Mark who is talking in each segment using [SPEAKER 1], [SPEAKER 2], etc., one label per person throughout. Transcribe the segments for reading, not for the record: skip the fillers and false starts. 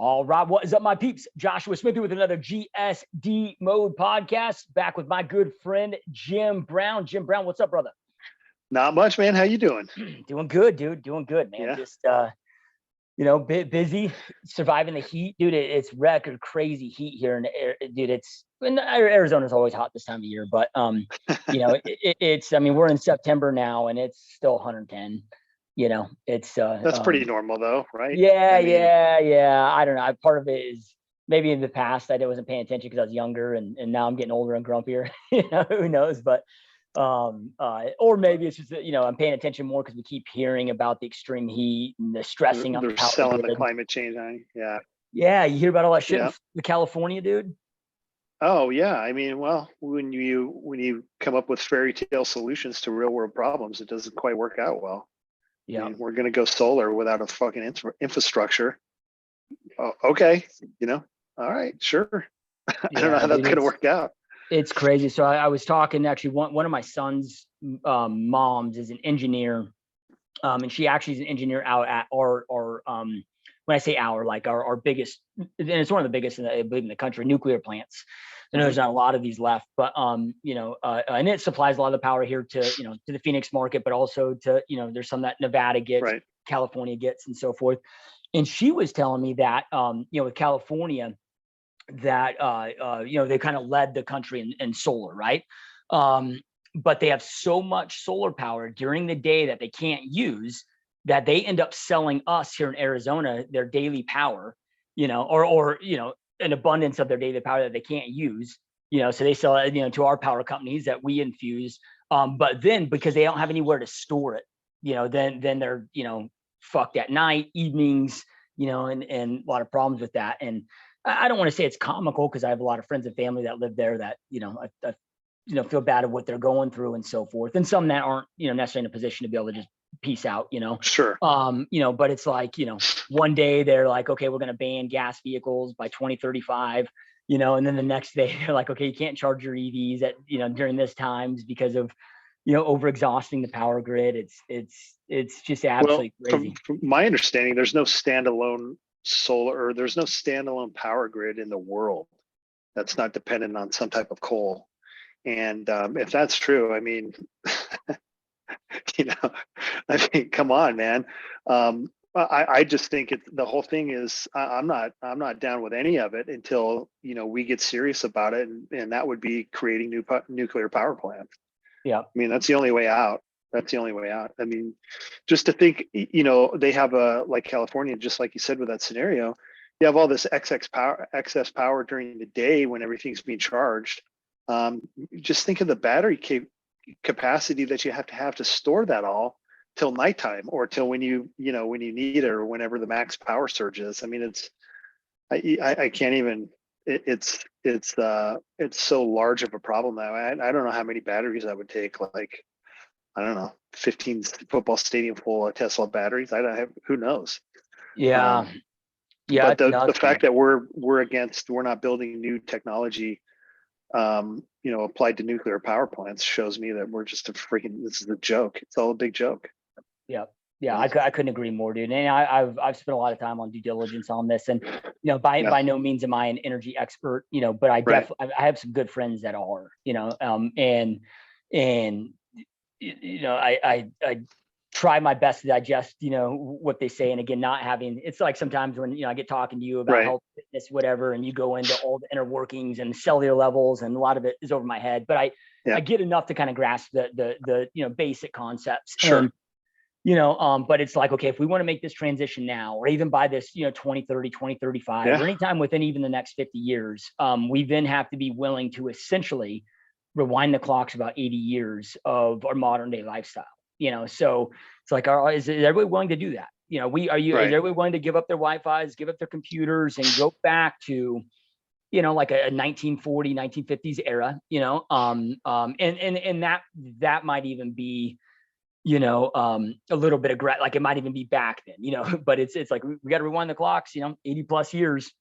[SPEAKER 1] All right, what is up, my peeps? Joshua Smith here with another GSD Mode Podcast, back with my good friend, Jim Brown. Jim Brown, what's up, brother?
[SPEAKER 2] Not much, man. How you doing?
[SPEAKER 1] Doing good, dude. Doing good, man.
[SPEAKER 2] Yeah.
[SPEAKER 1] Just, bit busy, surviving the heat. Dude, it's record crazy heat here. Arizona's always hot this time of year, but, we're in September now, and it's still 110.
[SPEAKER 2] That's pretty normal though, right?
[SPEAKER 1] Yeah. I don't know. Part of it is maybe in the past I wasn't paying attention because I was younger, and now I'm getting older and grumpier. Who knows? But or maybe it's just that, I'm paying attention more because we keep hearing about the extreme heat and the stressing on
[SPEAKER 2] they're selling the climate change.
[SPEAKER 1] Yeah, you hear about all that shit in California, dude.
[SPEAKER 2] Oh yeah, I mean, well, when you come up with fairy tale solutions to real world problems, it doesn't quite work out well.
[SPEAKER 1] Yeah,
[SPEAKER 2] I mean, we're gonna go solar without a fucking infrastructure. Oh, okay, all right, sure. I don't know how that's gonna work out.
[SPEAKER 1] It's crazy. So I was talking, actually, one of my son's moms is an engineer, and she actually is an engineer out at our when I say our biggest, and it's one of the biggest I believe in the country, nuclear plants. I know there's not a lot of these left, but and it supplies a lot of the power here to to the Phoenix market, but also to there's some that Nevada gets, right, California gets, and so forth. And she was telling me that with California, that they kind of led the country in solar, right? But they have so much solar power during the day that they can't use, that they end up selling us here in Arizona their daily power, or an abundance of their daily power that they can't use, so they sell it, to our power companies that we infuse. But then because they don't have anywhere to store it, then they're, fucked at night, evenings, and a lot of problems with that. And I don't want to say it's comical, because I have a lot of friends and family that live there that, I feel bad of what they're going through and so forth. And some that aren't, necessarily in a position to be able to just peace out,
[SPEAKER 2] Sure.
[SPEAKER 1] But it's like, one day they're like, okay, we're going to ban gas vehicles by 2035, and then the next day they're like, okay, you can't charge your EVs at, during this times because of, over exhausting the power grid. It's just absolutely crazy.
[SPEAKER 2] From my understanding, there's no standalone solar, or there's no standalone power grid in the world that's not dependent on some type of coal. And if that's true, I mean, come on, man. I just think the whole thing is, I'm not down with any of it until we get serious about it, and that would be creating new nuclear power plants.
[SPEAKER 1] Yeah,
[SPEAKER 2] I mean, that's the only way out. That's the only way out. I mean, just to think, they have like California, just like you said with that scenario, you have all this excess power during the day when everything's being charged. Just think of the battery capacity that you have to store that all till nighttime, or till when you need it, or whenever the max power surge is. I mean, I can't even. It's so large of a problem now. I don't know how many batteries I would take. Like, I don't know, 15 football stadium full of Tesla batteries. I don't have, who knows?
[SPEAKER 1] Yeah.
[SPEAKER 2] But the fact that we're not building new technology, applied to nuclear power plants, shows me that we're just this is a joke. It's all a big joke.
[SPEAKER 1] Yeah. I couldn't agree more, dude. And I've spent a lot of time on due diligence on this, and by no means am I an energy expert, but I definitely I have some good friends that are, I try my best to digest, what they say. And again, not having, it's like sometimes when, I get talking to you about health, fitness, whatever, and you go into all the inner workings and cellular levels, and a lot of it is over my head, but I get enough to kind of grasp the basic concepts.
[SPEAKER 2] Sure.
[SPEAKER 1] And, but it's like, okay, if we want to make this transition now, or even by this, 2030, 2035, or anytime within even the next 50 years, we then have to be willing to essentially rewind the clocks about 80 years of our modern day lifestyle. So it's like, is everybody willing to do that? Is everybody willing to give up their Wi-Fi's, give up their computers, and go back to, like a 1940, 1950s era, and that might even be, a little bit aggressive, like it might even be back then, but it's like, we got to rewind the clocks, 80 plus years,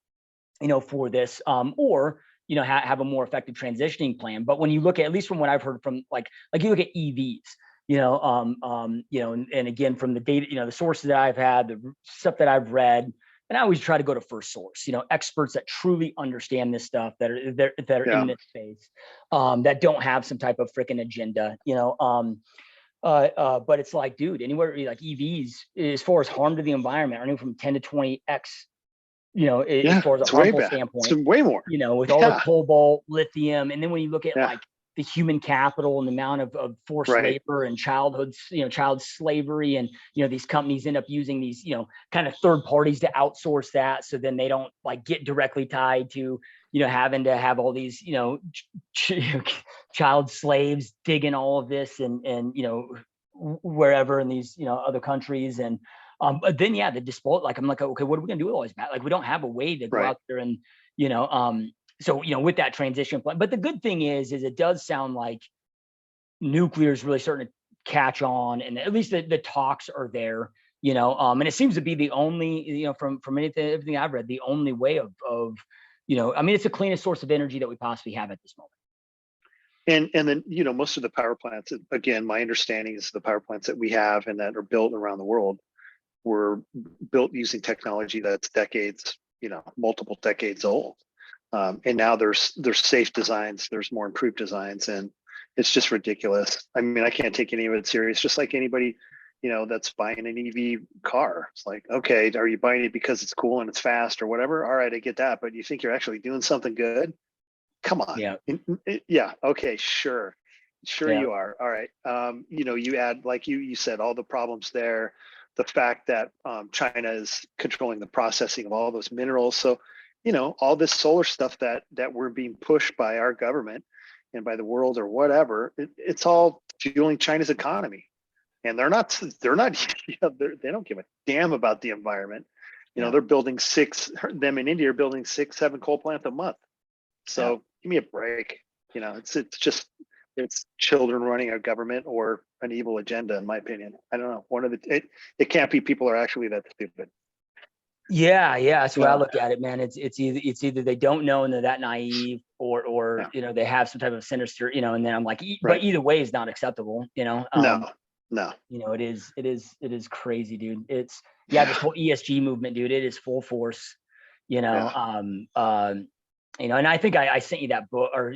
[SPEAKER 1] for this, or, have a more effective transitioning plan. But when you look at least from what I've heard from like you look at EVs, and again, from the data, the sources that I've had, the stuff that I've read, And I always try to go to first source, experts that truly understand this stuff, that are in this space, that don't have some type of freaking agenda, but it's like, dude, anywhere like EVs, as far as harm to the environment, are anywhere from 10 to 20x, as far as a harmful standpoint,
[SPEAKER 2] it's way more,
[SPEAKER 1] with all the cobalt, lithium. And then when you look at like the human capital and the amount of forced labor and child slavery, and, these companies end up using these, kind of third parties to outsource that. So then they don't like get directly tied to, having to have all these, child slaves digging all of this and, wherever in these, other countries. And, but then, the disposal, like, I'm like, okay, what are we gonna do with all this? Like, we don't have a way to go out there and, so, with that transition plan. But the good thing is it does sound like nuclear is really starting to catch on, and at least the talks are there, and it seems to be the only, from everything I've read, the only way of, I mean, it's the cleanest source of energy that we possibly have at this moment.
[SPEAKER 2] And then, most of the power plants, again, my understanding is the power plants that we have and that are built around the world were built using technology that's decades, multiple decades old. And now there's safe designs, there's more improved designs, and it's just ridiculous. I mean, I can't take any of it serious, just like anybody, that's buying an EV car. It's like, okay, are you buying it because it's cool and it's fast or whatever? All right, I get that. But you think you're actually doing something good? Come on. Yeah. Okay, sure. You are. All right. You add, like you said, all the problems there, the fact that China is controlling the processing of all those minerals. So, all this solar stuff that we're being pushed by our government and by the world or whatever, it's all fueling China's economy. And they're not, they don't give a damn about the environment. They're building them in India are building 6-7 coal plants a month. So give me a break. It's children running a government or an evil agenda, in my opinion. I don't know. It can't be people are actually that stupid.
[SPEAKER 1] Yeah. That's the way I look at it, man. It's either they don't know and they're that naive, or they have some type of sinister, and then I'm like, but either way is not acceptable,
[SPEAKER 2] No.
[SPEAKER 1] It is crazy, dude. It's this whole ESG movement, dude. It is full force, and I think I sent you that book or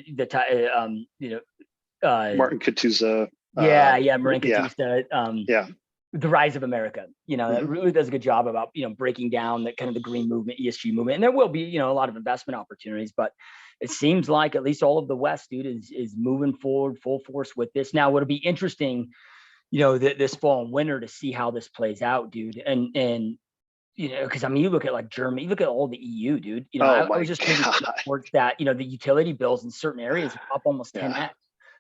[SPEAKER 2] Martin Katusa.
[SPEAKER 1] Martin Katusa. The Rise of America, that really does a good job about, breaking down that kind of the green movement, ESG movement. And there will be, a lot of investment opportunities, but it seems like at least all of the West, dude, is moving forward full force with this. Now, it'll be interesting, this fall and winter to see how this plays out, dude. And because I mean, you look at like Germany, you look at all the EU, dude. I was just reading reports that, the utility bills in certain areas are up almost 10x.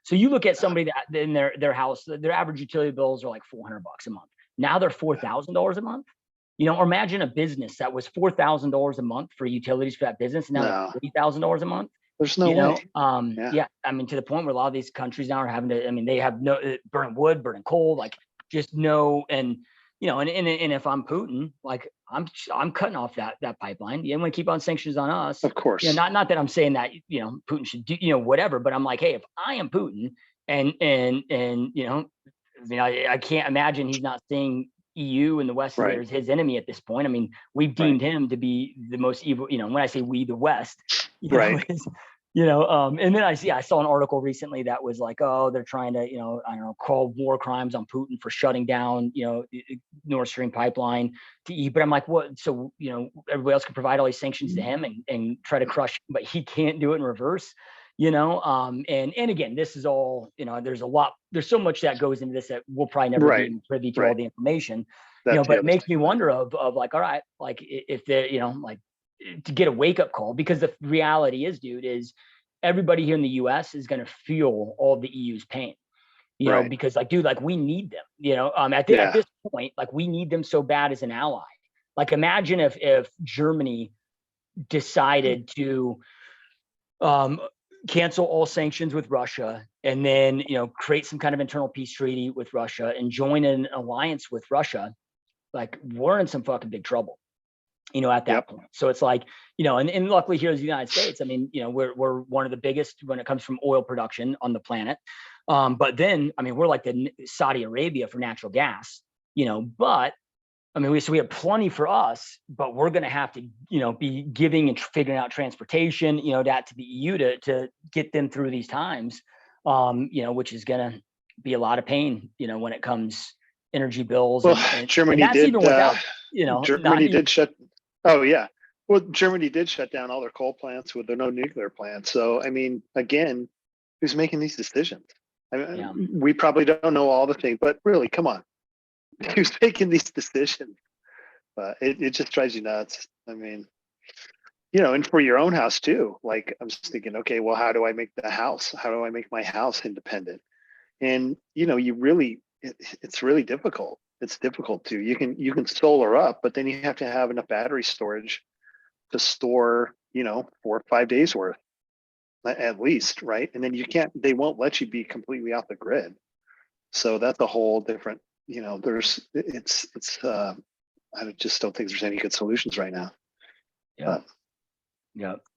[SPEAKER 1] So you look at somebody that in their house, their average utility bills are like $400 a month. Now they're $4,000 a month. Or imagine a business that was $4,000 a month for utilities for that business, and now $3,000 a month.
[SPEAKER 2] There's no way.
[SPEAKER 1] I mean, to the point where a lot of these countries now are having to. I mean, they have no burning wood, burning coal, like just no. And and if I'm Putin, like I'm cutting off that pipeline. You want to keep on sanctions on us,
[SPEAKER 2] of course.
[SPEAKER 1] Not that I'm saying that Putin should do whatever, but I'm like, hey, if I am Putin, and I can't imagine he's not seeing EU and the West as his enemy at this point. I mean, we've deemed him to be the most evil. When I say we, the West, and then I saw an article recently that was like, oh, they're trying to, I don't know, call war crimes on Putin for shutting down, Nord Stream pipeline to eat. But I'm like, what? So, everybody else can provide all these sanctions to him and try to crush him, but he can't do it in reverse, and again, this is all, there's so much that goes into this that we'll probably never be privy to all the information, but it makes me wonder of like, all right, like if they're, like, to get a wake-up call, because the reality is, dude, is everybody here in the US is going to feel all the EU's pain, because like, dude, like we need them, at this point, like we need them so bad as an ally. Like imagine if Germany decided to cancel all sanctions with Russia, and then, create some kind of internal peace treaty with Russia and join an alliance with Russia. Like we're in some fucking big trouble. At that point. So it's like, and luckily here in the United States, I mean, we're one of the biggest when it comes from oil production on the planet. But then, I mean, we're like the Saudi Arabia for natural gas, but I mean, we have plenty for us, but we're going to have to, be giving and figuring out transportation, that to the EU to get them through these times, which is going to be a lot of pain, when it comes energy bills.
[SPEAKER 2] Well,
[SPEAKER 1] And
[SPEAKER 2] Germany
[SPEAKER 1] that's
[SPEAKER 2] did,
[SPEAKER 1] even without,
[SPEAKER 2] Germany did shut. Oh yeah. Well, Germany did shut down all their coal plants with no nuclear plants. So, I mean, again, who's making these decisions? I mean, we probably don't know all the things, but really, come on. Who's making these decisions? But it just drives you nuts. I mean, and for your own house too. Like, I'm just thinking, okay, well, how do I make the house? How do I make my house independent? And it's really difficult. It's difficult to. You can solar up, but then you have to have enough battery storage to store, 4 or 5 days worth at least, right? And then they won't let you be completely off the grid. So that's a whole different, I just don't think there's any good solutions right now.
[SPEAKER 1] Yeah.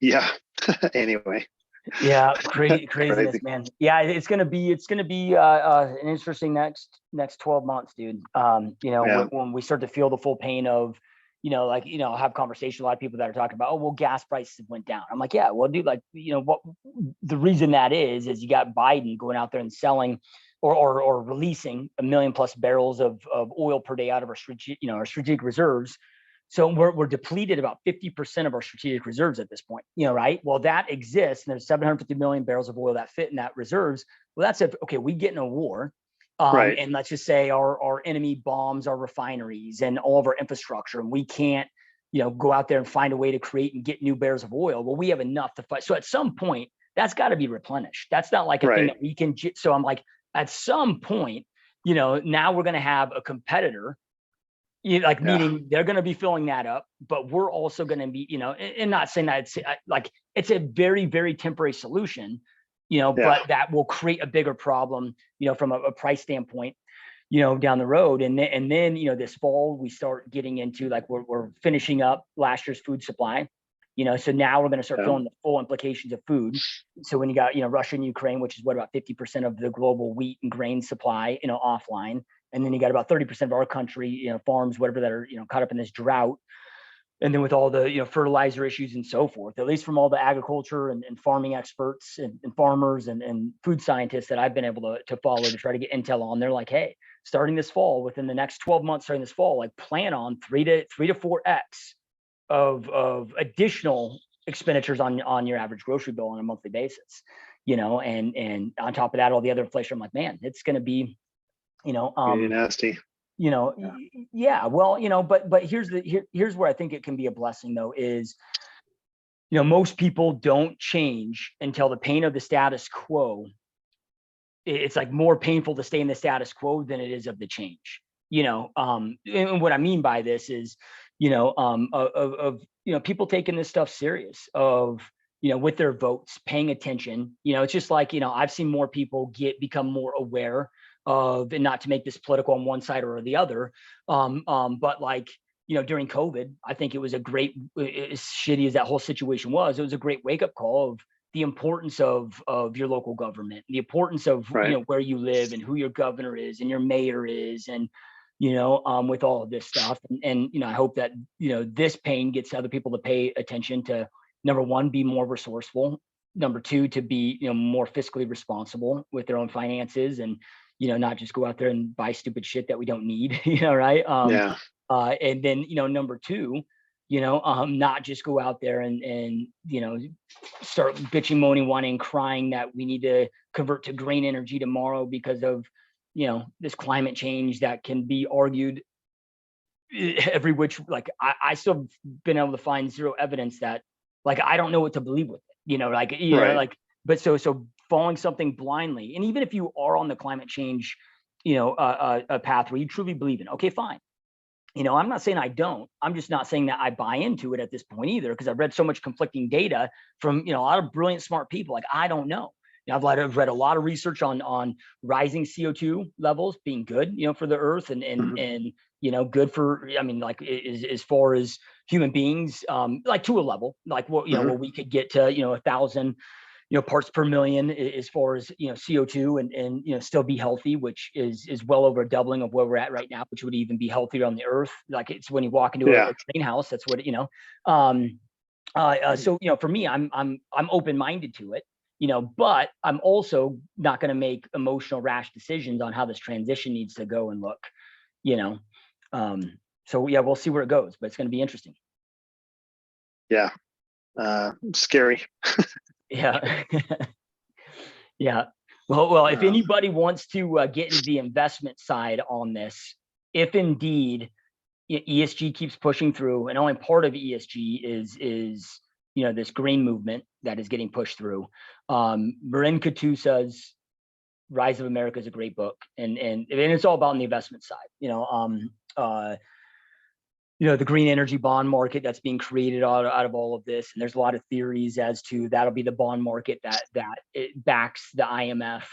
[SPEAKER 2] Yeah. Anyway.
[SPEAKER 1] Yeah. Craziness, man. Yeah. It's going to be an interesting next 12 months, dude. When we start to feel the full pain of, I have conversations, a lot of people that are talking about, oh, well, gas prices went down. I'm like, yeah, well, dude, what the reason that is you got Biden going out there and selling or releasing 1 million plus barrels of oil per day out of our strategic reserves. So we're depleted about 50% of our strategic reserves at this point, right? Well, that exists, and there's 750 million barrels of oil that fit in that reserves. Well, that's okay. We get in a war.
[SPEAKER 2] Right.
[SPEAKER 1] And let's just say our enemy bombs our refineries and all of our infrastructure, and we can't, go out there and find a way to create and get new barrels of oil. Well, we have enough to fight. So at some point, that's got to be replenished. That's not like a thing that we can. So I'm like, at some point, now we're going to have a competitor, meaning they're going to be filling that up, but we're also going to be, and not saying that it's a very, very temporary solution. But that will create a bigger problem, from a price standpoint, down the road. And then, this fall we start getting into we're finishing up last year's food supply, so now we're going to start feeling the full implications of food. So when you got, Russia and Ukraine, which is about 50% of the global wheat and grain supply, offline. And then you got about 30% of our country, farms, whatever, that are, caught up in this drought. And then with all the, fertilizer issues and so forth, at least from all the agriculture and farming experts and farmers and food scientists that I've been able to follow to try to get intel on, they're like, hey, starting this fall, within the next 12 months, starting this fall, plan on 3 to 4x of additional expenditures on your average grocery bill on a monthly basis, and on top of that, all the other inflation. I'm like, man, it's going to be,
[SPEAKER 2] nasty.
[SPEAKER 1] Well, but here's where I think it can be a blessing though, is, most people don't change until the pain of the status quo. It's more painful to stay in the status quo than it is of the change, and what I mean by this is, people taking this stuff serious, with their votes, paying attention. It's just I've seen more people become more aware of, and not to make this political on one side or the other, but during COVID, I think it was a great, as shitty as that whole situation was, it was a great wake up call of the importance of your local government, the importance of where you live and who your governor is and your mayor is, and with all of this stuff, and I hope that this pain gets other people to pay attention to, number one, be more resourceful, number two, to be more fiscally responsible with their own finances, and not just go out there and buy stupid shit that we don't need, right? And then, number two, not just go out there and start bitching, moaning, whining, crying that we need to convert to green energy tomorrow because of, this climate change that can be argued every which, I still have been able to find zero evidence that, I don't know what to believe with it, but so following something blindly, and even if you are on the climate change, a path where you truly believe in, okay, fine. I'm not saying I don't. I'm just not saying that I buy into it at this point either, because I've read so much conflicting data from, a lot of brilliant, smart people. I don't know. I've read a lot of research on rising CO2 levels being good, for the earth, and good for, as far as human beings, to a level, where we could get to, 1,000 parts per million as far as, CO2 and still be healthy, which is well over a doubling of where we're at right now, which would even be healthier on the earth. Like, it's when you walk into a train house, that's what, so, for me, I'm open-minded to it, but I'm also not going to make emotional rash decisions on how this transition needs to go and look, so yeah, we'll see where it goes, but it's going to be interesting.
[SPEAKER 2] Yeah. Scary.
[SPEAKER 1] Yeah. Yeah. Well, if anybody wants to get into the investment side on this, if indeed ESG keeps pushing through, and only part of ESG is this green movement that is getting pushed through. Marin Katusa's Rise of America is a great book, and it's all about on the investment side. The green energy bond market that's being created out of all of this. And there's a lot of theories as to that'll be the bond market that it backs the IMF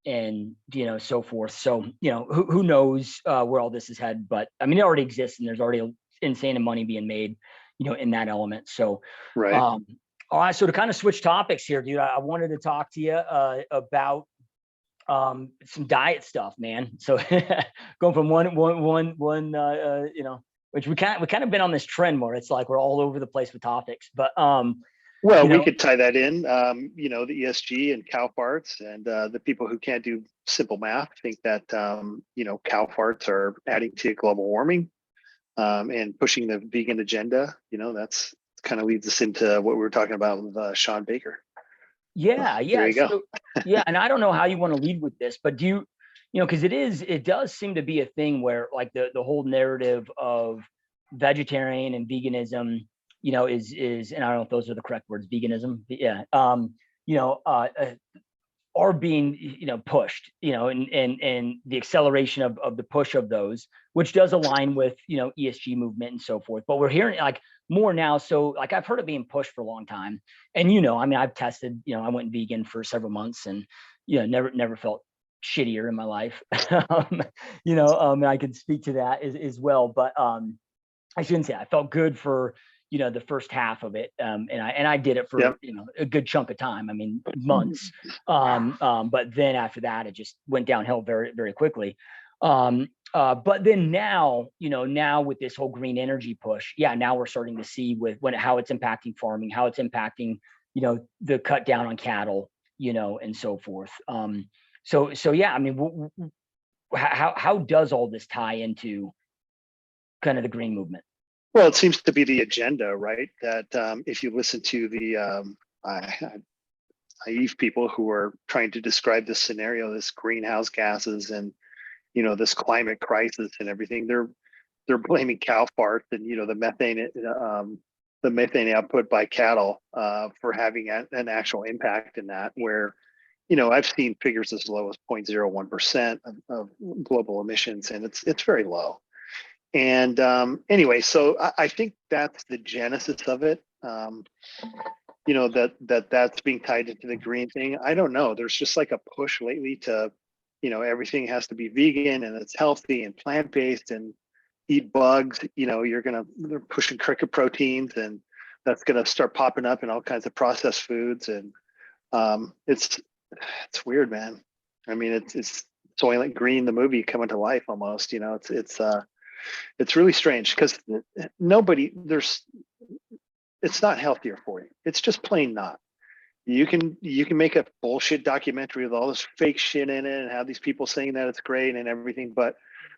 [SPEAKER 1] and, so forth. So, who knows where all this is headed, but I mean, it already exists and there's already insane money being made, in that element. So,
[SPEAKER 2] right.
[SPEAKER 1] All right. So to kind of switch topics here, dude, I wanted to talk to you about some diet stuff, man. So going from one, which we kind of been on this trend where it's like we're all over the place with topics, but
[SPEAKER 2] we could tie that in, the ESG and cow farts, and the people who can't do simple math think that cow farts are adding to global warming and pushing the vegan agenda. That's kind of leads us into what we were talking about with Sean Baker.
[SPEAKER 1] Yeah.
[SPEAKER 2] There you go.
[SPEAKER 1] So, yeah, and I don't know how you want to lead with this, but do you, because it does seem to be a thing where like the whole narrative of vegetarian and veganism, is, and I don't know if those are the correct words, veganism, yeah, are being, pushed, and the acceleration of the push of those, which does align with, ESG movement and so forth. But we're hearing like more now. So like I've heard it being pushed for a long time, and I mean, I've tested, I went vegan for several months, and never felt shittier in my life. And I could speak to that as well, but I shouldn't say I felt good for the first half of it, and I did it for a good chunk of time. I mean, months. But then after that, it just went downhill very, very quickly. But then now, now with this whole green energy push, now we're starting to see how it's impacting farming, how it's impacting, the cut down on cattle, and so forth. So yeah, I mean, how does all this tie into kind of the green movement?
[SPEAKER 2] Well, it seems to be the agenda, right? That if you listen to the naive people who are trying to describe this scenario, this greenhouse gases and this climate crisis and everything, they're blaming cow farts and the methane output by cattle for having an actual impact in that. Where I've seen figures as low as 0.01% of global emissions, and it's very low. And anyway, so I think that's the genesis of it. That's being tied into the green thing. I don't know. There's just like a push lately to, everything has to be vegan and it's healthy and plant-based and eat bugs. They're pushing cricket proteins, and that's gonna start popping up in all kinds of processed foods. And it's weird, man. I mean, it's Soylent Green, the movie, coming to life almost. It's really strange because it's not healthier for you. It's just plain not. You can make a bullshit documentary with all this fake shit in it and have these people saying that it's great and everything, but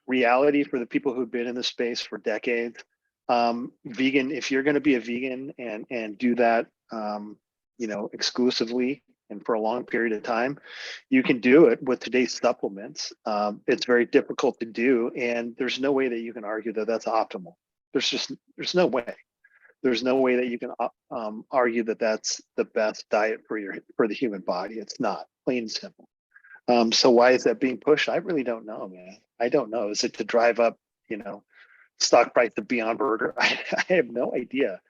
[SPEAKER 2] reality for the people who've been in the space for decades, vegan, if you're going to be a vegan and do that, exclusively and for a long period of time, you can do it with today's supplements. It's very difficult to do, and there's no way that you can argue that that's optimal. There's no way. There's no way that you can argue that that's the best diet for the human body. It's not, plain and simple. So why is that being pushed? I really don't know, man. I don't know. Is it to drive up, stock price of Beyond Burger? I have no idea.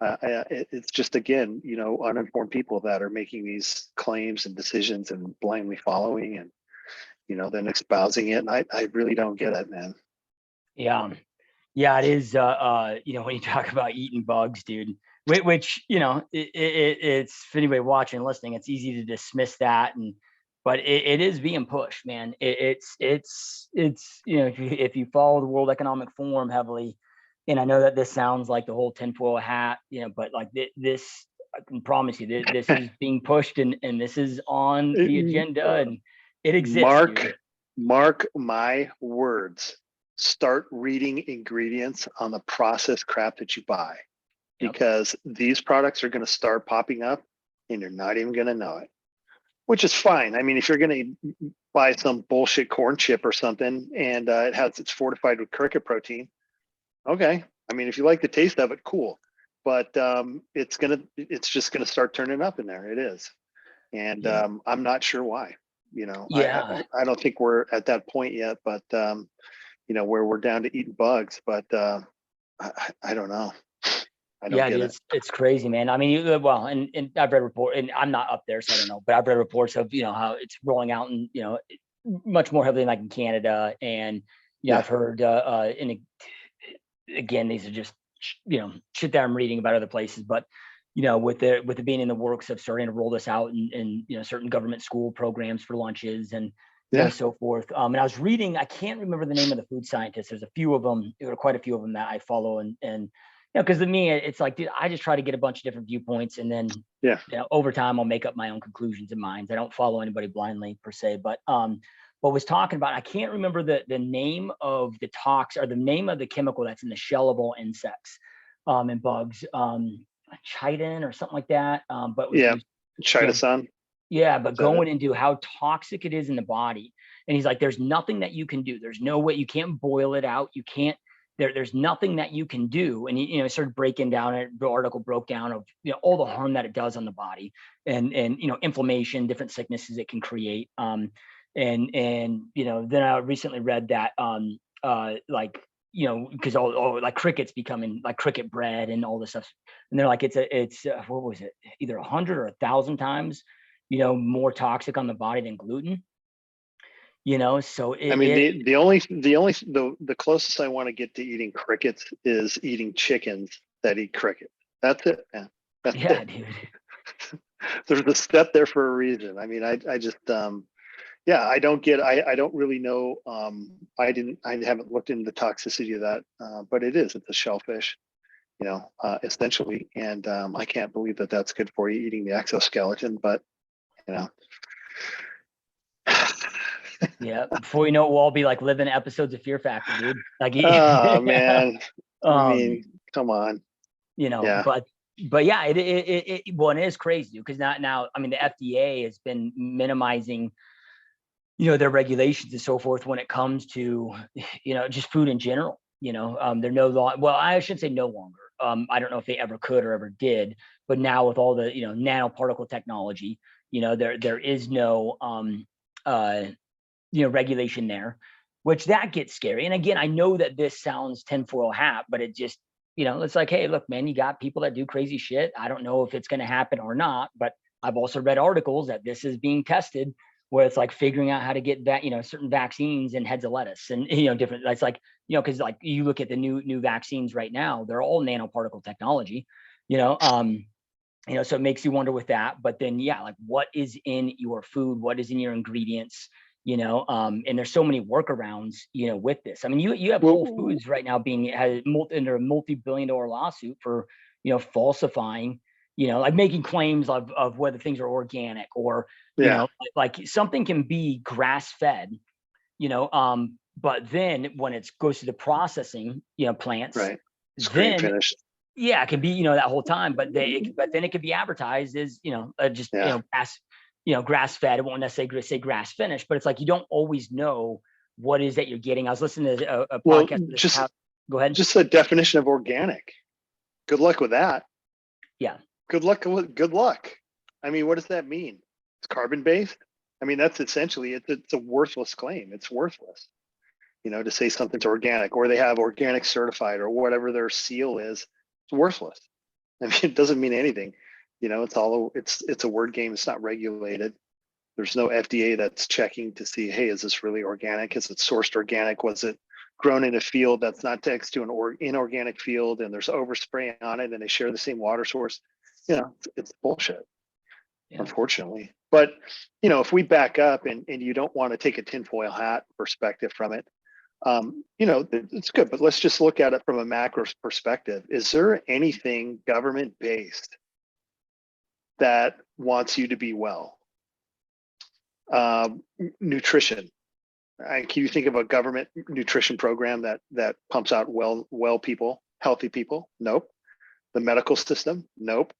[SPEAKER 2] It's just, again, uninformed people that are making these claims and decisions and blindly following and, then espousing it. And I really don't get it, man.
[SPEAKER 1] Yeah. Yeah, it is. When you talk about eating bugs, dude, which, you know, it's for anybody watching and listening, it's easy to dismiss that. But it is being pushed, man. It's, you know, if you follow the World Economic Forum heavily, and I know that this sounds like the whole tinfoil hat, you know, but like this, I can promise you this is being pushed, and this is on the agenda, and it exists, dude.
[SPEAKER 2] Mark my words. Start reading ingredients on the processed crap that you buy, because these products are going to start popping up and you're not even going to know it, which is fine. I mean, if you're going to buy some bullshit corn chip or something and it's fortified with cricket protein, okay. I mean, if you like the taste of it, cool. But it's just gonna start turning up in there. It is, and I'm not sure why. You know, I don't think we're at that point yet, but you know, where we're down to eating bugs. But I don't know. I don't get it.
[SPEAKER 1] It's crazy, man. I mean, well, and I've read reports, and I'm not up there, so I don't know. But I've read reports of, you know, how it's rolling out, and, you know, much more heavily like in Canada, and I've heard again, these are just, you know, shit that I'm reading about other places, but, you know, with it being in the works of starting to roll this out in you know, certain government school programs for lunches, and you know, so forth. And I was reading, I can't remember the name of the food scientists. There's a few of them, there are quite a few of them that I follow, and you know, because to me, it's like, dude, I just try to get a bunch of different viewpoints, and then you know, over time I'll make up my own conclusions and minds. I don't follow anybody blindly per se, but was talking about, I can't remember the name of the tox, or the name of the chemical that's in the shell of all insects and bugs, chitin or something like that. But
[SPEAKER 2] chitosan.
[SPEAKER 1] But going into how toxic it is in the body. And he's like, there's nothing that you can do. There's no way, you can't boil it out. You can't, there's nothing that you can do. And he, you know, started breaking down it. The article broke down of, you know, all the harm that it does on the body, and you know, inflammation, different sicknesses it can create. And you know, then I recently read that like, you know, because all like crickets becoming like cricket bread and all this stuff, and they're like, it's what was it, either 100 or 1,000 times, you know, more toxic on the body than gluten. You know, so
[SPEAKER 2] the closest I want to get to eating crickets is eating chickens that eat cricket. That's it. That's it.
[SPEAKER 1] Dude.
[SPEAKER 2] There's a step there for a reason. I mean, I just I don't really know. I haven't looked into the toxicity of that, but it's a shellfish, you know, essentially. And I can't believe that that's good for you, eating the exoskeleton, but you know.
[SPEAKER 1] Before you know it, we'll all be like living episodes of Fear Factor, dude. Like,
[SPEAKER 2] oh man, I mean, come on.
[SPEAKER 1] You know, but yeah, it is crazy, because now, I mean, the FDA has been minimizing, you know, their regulations and so forth when it comes to, you know, just food in general. You know, they're no longer, well, I shouldn't say no longer. I don't know if they ever could or ever did, but now with all the, you know, nanoparticle technology, you know, there is no you know, regulation there, which that gets scary. And again, I know that this sounds tinfoil hat, but it just, you know, it's like, hey, look, man, you got people that do crazy shit. I don't know if it's going to happen or not, but I've also read articles that this is being tested, where it's like figuring out how to get that, you know, certain vaccines in heads of lettuce, and, you know, different, it's like, you know, because like you look at the new vaccines right now, they're all nanoparticle technology, you know, so it makes you wonder with that. But then, like, what is in your food? What is in your ingredients? You know, and there's so many workarounds, you know, with this. I mean, you have Whole Foods right now being under a multi-billion-dollar lawsuit for, you know, falsifying, you know, like making claims of whether things are organic, or, you know, like something can be grass-fed, you know, but then when it goes to the processing, you know, plants,
[SPEAKER 2] screen finished.
[SPEAKER 1] Yeah, it can be, you know, that whole time, but then it could be advertised as, you know, just, you know, grass-fed. It won't necessarily say grass-finished, but it's like, you don't always know what is that you're getting. I was listening to a podcast. Go ahead.
[SPEAKER 2] Just the definition of organic. Good luck with that.
[SPEAKER 1] Yeah.
[SPEAKER 2] Good luck. I mean, what does that mean? It's carbon-based. I mean, that's essentially, it's a worthless claim. It's worthless, you know, to say something's organic, or they have organic certified, or whatever their seal is. It's worthless. I mean, it doesn't mean anything. You know, it's a word game. It's not regulated. There's no FDA that's checking to see, hey, is this really organic? Is it sourced organic? Was it grown in a field that's not next to an inorganic field, and there's overspray on it, and they share the same water source. It's bullshit, unfortunately. But if we back up and you don't want to take a tinfoil hat perspective from it, it's good. But let's just look at it from a macro perspective. Is there anything government based that wants you to be well? Nutrition. Can you think of a government nutrition program that pumps out well people, healthy people? Nope. The medical system? Nope.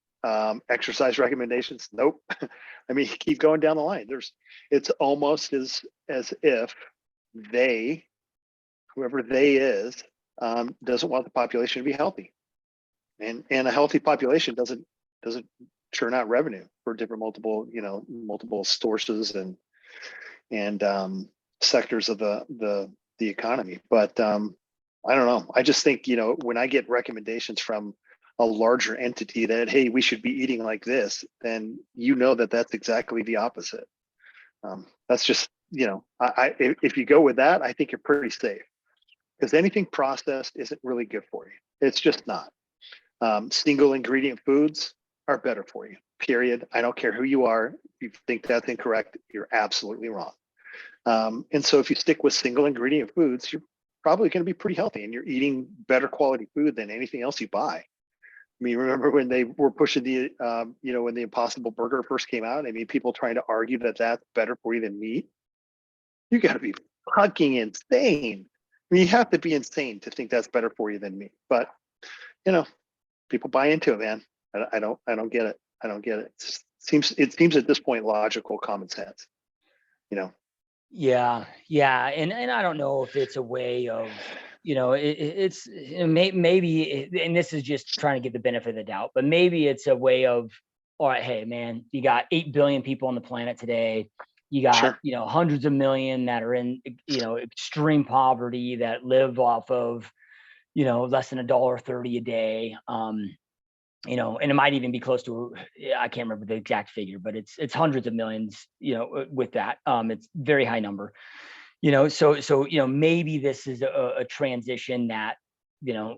[SPEAKER 2] Exercise recommendations? Nope. I mean, keep going down the line. It's almost as if whoever they is, doesn't want the population to be healthy, and a healthy population doesn't churn out revenue for different multiple sources and sectors of the economy. But I don't know. I just think, when I get recommendations from a larger entity that, hey, we should be eating like this, then that's exactly the opposite. That's just, if you go with that, I think you're pretty safe, because anything processed isn't really good for you. It's just not. Single ingredient foods are better for you, period. I don't care who you are. If you think that's incorrect, you're absolutely wrong. And so if you stick with single ingredient foods, you're probably going to be pretty healthy, and you're eating better quality food than anything else you buy. I mean, remember when they were pushing when the Impossible Burger first came out? I mean, people trying to argue that that's better for you than meat. You got to be fucking insane. I mean, you have to be insane to think that's better for you than meat. But people buy into it, man. I don't get it. I don't get it. It seems at this point logical, common sense.
[SPEAKER 1] Yeah. And I don't know if it's a way of, it's maybe, and this is just trying to get the benefit of the doubt, but maybe it's a way of, all right, hey man, you got 8 billion people on the planet today. You got,
[SPEAKER 2] Sure.
[SPEAKER 1] Hundreds of million that are in, extreme poverty, that live off of, less than $1.30 a day. And it might even be close to, I can't remember the exact figure, but it's hundreds of millions, with that. It's very high number, so maybe this is a transition that,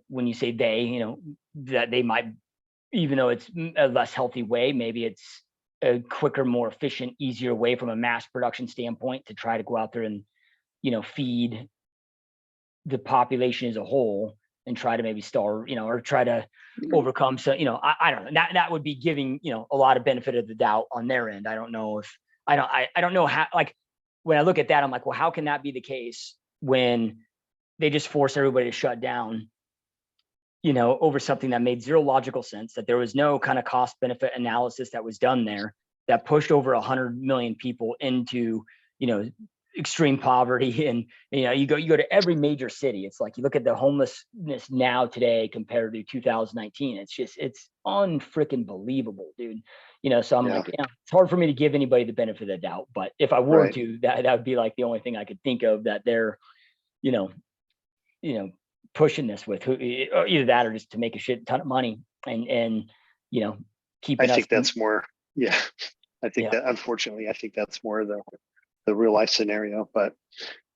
[SPEAKER 1] when you say they, that they might, even though it's a less healthy way, maybe it's a quicker, more efficient, easier way from a mass production standpoint to try to go out there and, feed the population as a whole, and try to maybe starve, or try to overcome. So, I don't know, that would be giving, a lot of benefit of the doubt on their end. I don't know if, I don't know how, like, when I look at that, I'm like, well, how can that be the case when they just force everybody to shut down, over something that made zero logical sense, that there was no kind of cost benefit analysis that was done there, that pushed over 100 million people into, extreme poverty. And, you go to every major city. It's like, you look at the homelessness now today compared to 2019. It's unfreaking believable, dude. So I'm like, it's hard for me to give anybody the benefit of the doubt, but if I were to, that would be like the only thing I could think of that they're, pushing this with, or either that, or just to make a shit ton of money and keeping
[SPEAKER 2] I
[SPEAKER 1] us.
[SPEAKER 2] think that's more, I think that, unfortunately, I think that's more the real life scenario. But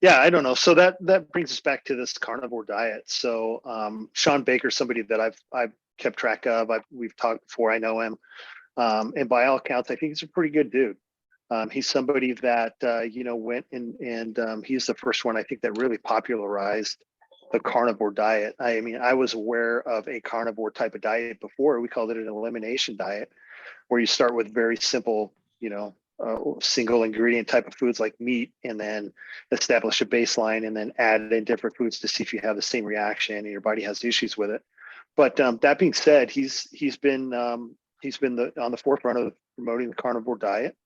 [SPEAKER 2] I don't know. So that brings us back to this carnivore diet. So Sean Baker, somebody that I've kept track of, we've talked before, I know him. And by all accounts, I think he's a pretty good dude. He's somebody that, went and he's the first one, I think, that really popularized the carnivore diet. I mean, I was aware of a carnivore type of diet before. We called it an elimination diet, where you start with very simple, single ingredient type of foods like meat, and then establish a baseline, and then add in different foods to see if you have the same reaction and your body has issues with it. But that being said, he's been on the forefront of promoting the carnivore diet.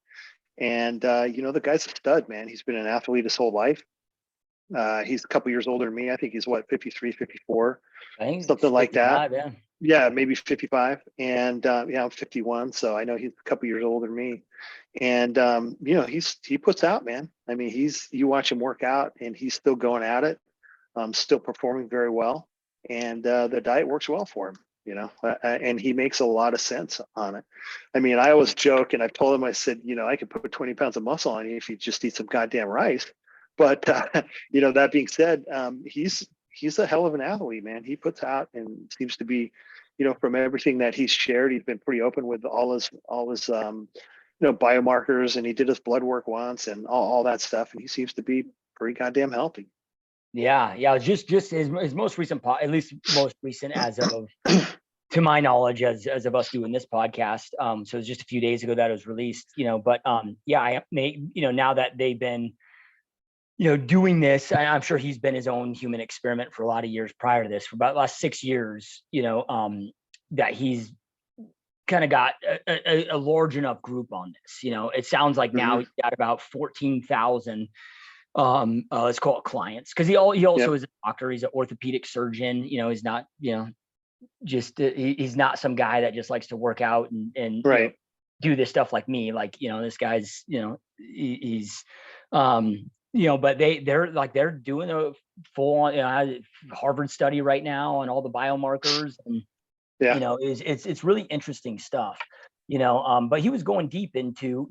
[SPEAKER 2] And, the guy's a stud, man. He's been an athlete his whole life. He's a couple years older than me. I think he's 53, 54,
[SPEAKER 1] I think
[SPEAKER 2] something like that.
[SPEAKER 1] Yeah.
[SPEAKER 2] Maybe 55. And I'm 51. So I know he's a couple years older than me. And, he puts out, man. I mean, you watch him work out, and he's still going at it, still performing very well. And the diet works well for him. And he makes a lot of sense on it. I mean, I always joke, and I've told him, I said, I could put 20 pounds of muscle on you if you just eat some goddamn rice. But that being said, he's a hell of an athlete, man. He puts out and seems to be, from everything that he's shared, he's been pretty open with all his biomarkers, and he did his blood work once and all that stuff, and he seems to be pretty goddamn healthy.
[SPEAKER 1] Yeah. Just his most recent, at least most recent as of, to my knowledge, as of us doing this podcast. So it was just a few days ago that it was released, but I may, now that they've been, doing this, I'm sure he's been his own human experiment for a lot of years prior to this, for about the last 6 years, that he's kind of got a large enough group on this. It sounds like now he's got about 14,000 let's call it clients, because he also is a doctor. He's an orthopedic surgeon. He's not just he's not some guy that just likes to work out and
[SPEAKER 2] right.
[SPEAKER 1] Do this stuff like me. Like, this guy's he's but they're doing a full on Harvard study right now on all the biomarkers, and it's really interesting stuff. But he was going deep into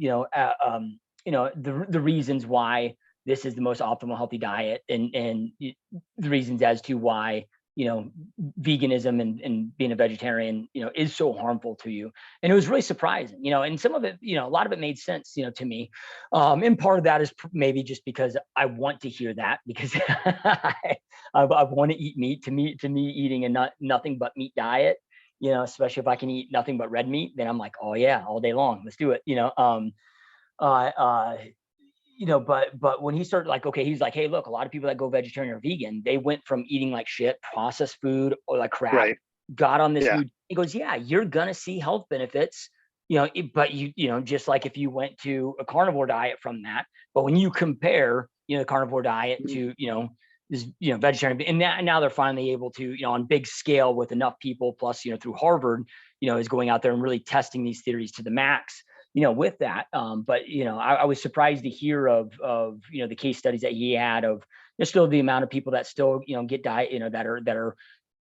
[SPEAKER 1] the reasons why this is the most optimal healthy diet, and the reasons as to why veganism and being a vegetarian is so harmful to you. And it was really surprising, and some of it, a lot of it made sense to me, and part of that is maybe just because I want to hear that, because I want to eat meat. To me eating a nothing but meat diet, especially if I can eat nothing but red meat, then I'm like, oh yeah, all day long, let's do it. But when he started, like, okay, he's like, hey, look, a lot of people that go vegetarian or vegan, they went from eating like shit, processed food or like crap,
[SPEAKER 2] right.
[SPEAKER 1] got on this new, he goes, yeah, you're gonna see health benefits, but just like if you went to a carnivore diet from that, but when you compare, the carnivore diet to, this, vegetarian, and now they're finally able to, on big scale with enough people, plus, through Harvard, is going out there and really testing these theories to the max, with that. But, I was surprised to hear of, the case studies that he had of still the amount of people that still, get diet, that are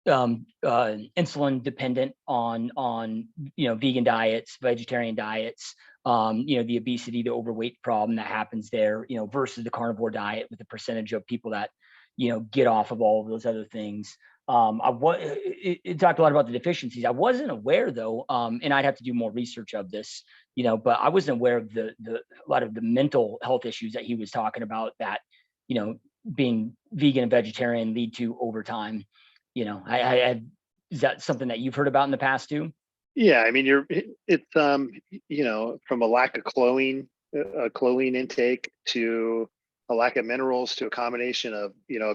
[SPEAKER 1] insulin dependent on, vegan diets, vegetarian diets, the obesity, the overweight problem that happens there, versus the carnivore diet with the percentage of people that, get off of all of those other things. It talked a lot about the deficiencies. I wasn't aware though, and I'd have to do more research of this, but I wasn't aware of a lot of the mental health issues that he was talking about that, being vegan and vegetarian lead to over time. Is that something that you've heard about in the past too?
[SPEAKER 2] Yeah, I mean, it's from a lack of choline intake to a lack of minerals to a combination of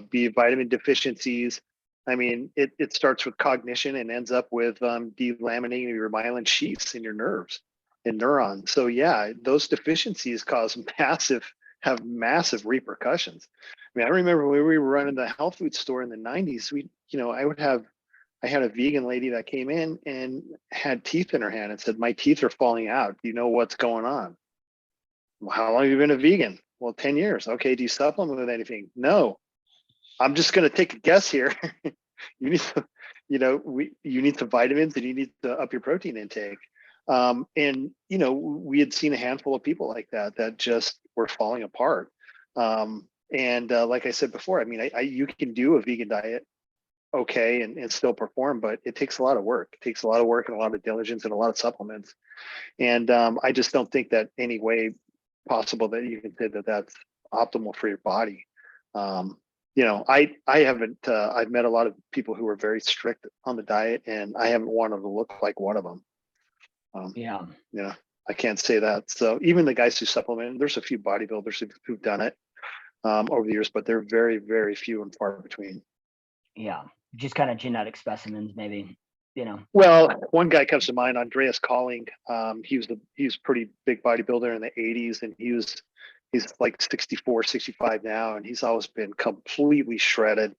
[SPEAKER 2] B vitamin deficiencies. I mean, it starts with cognition and ends up with delaminating your myelin sheaths in your nerves and neurons. So yeah, those deficiencies have massive repercussions. I mean, I remember when we were running the health food store in the 90s, I had a vegan lady that came in and had teeth in her hand and said, my teeth are falling out. Do you know what's going on? Well, how long have you been a vegan? Well, 10 years. Okay. Do you supplement with anything? No. I'm just going to take a guess here. You need some, you need some vitamins and you need to up your protein intake. And we had seen a handful of people like that just were falling apart. Like I said before, I mean, you can do a vegan diet, okay, and still perform, but it takes a lot of work. It takes a lot of work and a lot of diligence and a lot of supplements. And I just don't think that any way possible that you can say that that's optimal for your body. I haven't, I've met a lot of people who are very strict on the diet, and I haven't wanted to look like one of them. I can't say that. So even the guys who supplement, there's a few bodybuilders who've done it over the years, but they're very, very few and far between.
[SPEAKER 1] Yeah. Just kind of genetic specimens, maybe,
[SPEAKER 2] Well, one guy comes to mind, Andreas Calling. He was a pretty big bodybuilder in the 80s, and he's like 64, 65 now, and he's always been completely shredded.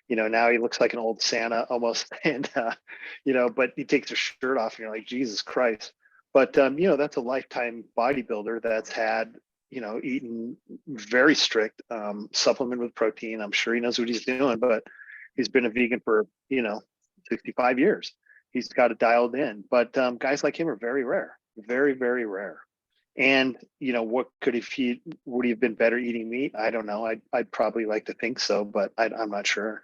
[SPEAKER 2] Now he looks like an old Santa almost, and but he takes his shirt off, and you're like, Jesus Christ. But that's a lifetime bodybuilder that's had eaten very strict, supplement with protein. I'm sure he knows what he's doing, but he's been a vegan for 65 years. He's got it dialed in. But guys like him are very rare, very, very rare. And, what would he have been better eating meat? I don't know. I'd probably like to think so, but I'm not sure.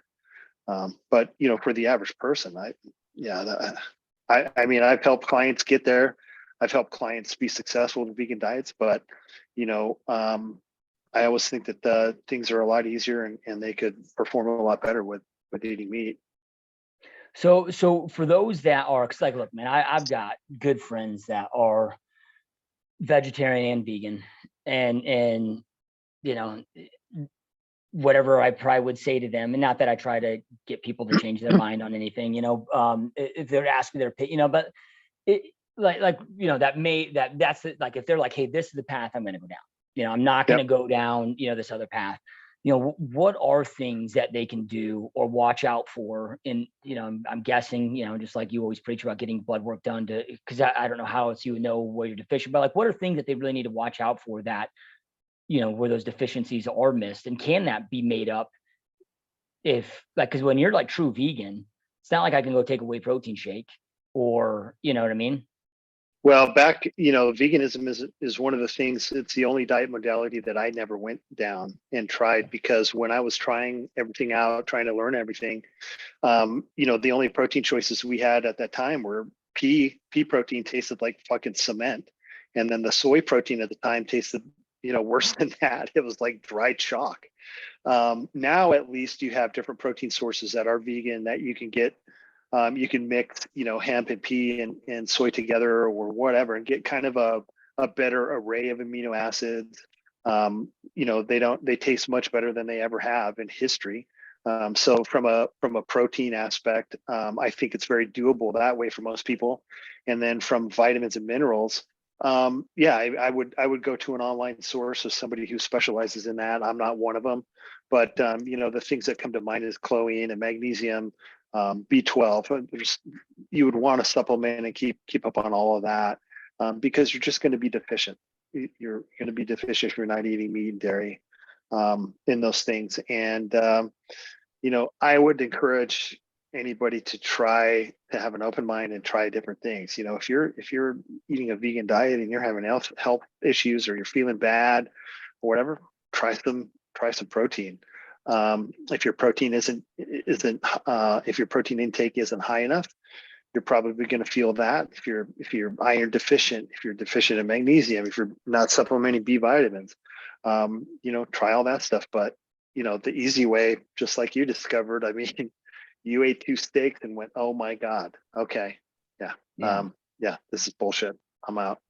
[SPEAKER 2] But, for the average person, I mean, I've helped clients get there. I've helped clients be successful with vegan diets, but, I always think that things are a lot easier and they could perform a lot better with eating meat.
[SPEAKER 1] So for those that are, cause like, look, man, I've got good friends that are vegetarian and vegan, and you know, whatever I probably would say to them, and not that I try to get people to change their mind on anything, if they're asking their opinion, but it, that's it. Like, if they're like, hey, this is the path I'm going to go down, I'm not going to
[SPEAKER 2] Yep.
[SPEAKER 1] go down, this other path. What are things that they can do or watch out for? And, I'm guessing, just like you always preach about getting blood work done because I don't know how else you would know where you're deficient, but like, what are things that they really need to watch out for that, where those deficiencies are missed, and can that be made up if, like, because when you're like true vegan, it's not like I can go take a whey protein shake, or, you know what I mean?
[SPEAKER 2] Well, veganism is one of the things. It's the only diet modality that I never went down and tried, because when I was trying everything out, trying to learn everything, the only protein choices we had at that time were pea protein tasted like fucking cement, and then the soy protein at the time tasted, worse than that. It was like dry chalk. Now at least you have different protein sources that are vegan that you can get. You can mix, hemp and pea and soy together or whatever, and get kind of a better array of amino acids. They taste much better than they ever have in history. So from a protein aspect, I think it's very doable that way for most people. And then from vitamins and minerals, I would go to an online source of somebody who specializes in that. I'm not one of them, but the things that come to mind is choline and magnesium, B12. You would want to supplement and keep up on all of that, because you're just going to be deficient. You're going to be deficient if you're not eating meat and dairy, in those things. And I would encourage anybody to try to have an open mind and try different things. If you're eating a vegan diet and you're having health issues, or you're feeling bad or whatever, try some protein. If your protein if your protein intake isn't high enough, you're probably going to feel that. If you're iron deficient, if you're deficient in magnesium, if you're not supplementing B vitamins, try all that stuff. But the easy way, just like you discovered, I mean, you ate 2 steaks and went, oh my God, okay, yeah, this is bullshit, I'm out.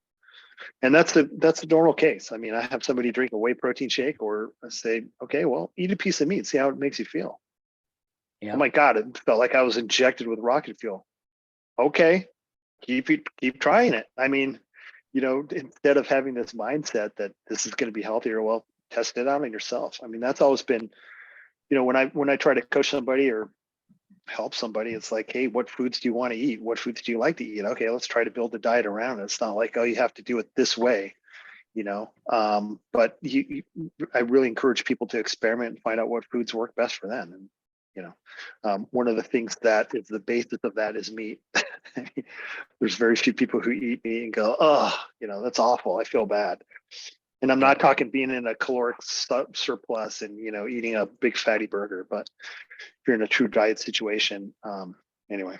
[SPEAKER 2] And that's the normal case. I mean, I have somebody drink a whey protein shake, or I say, okay, well, eat a piece of meat, see how it makes you feel.
[SPEAKER 1] Yeah.
[SPEAKER 2] Oh my God, it felt like I was injected with rocket fuel. Okay, keep trying it. I mean, instead of having this mindset that this is going to be healthier, well, test it out on yourself. I mean, that's always been, when I try to coach somebody or help somebody, it's like, hey, what foods do you want to eat? What foods do you like to eat? Okay, let's try to build a diet around it. It's not like, oh, you have to do it this way, but I really encourage people to experiment and find out what foods work best for them. And one of the things that is the basis of that is meat. There's very few people who eat meat and go, oh, that's awful, I feel bad. And I'm not talking being in a caloric surplus and eating a big fatty burger, but if you're in a true diet situation, anyway.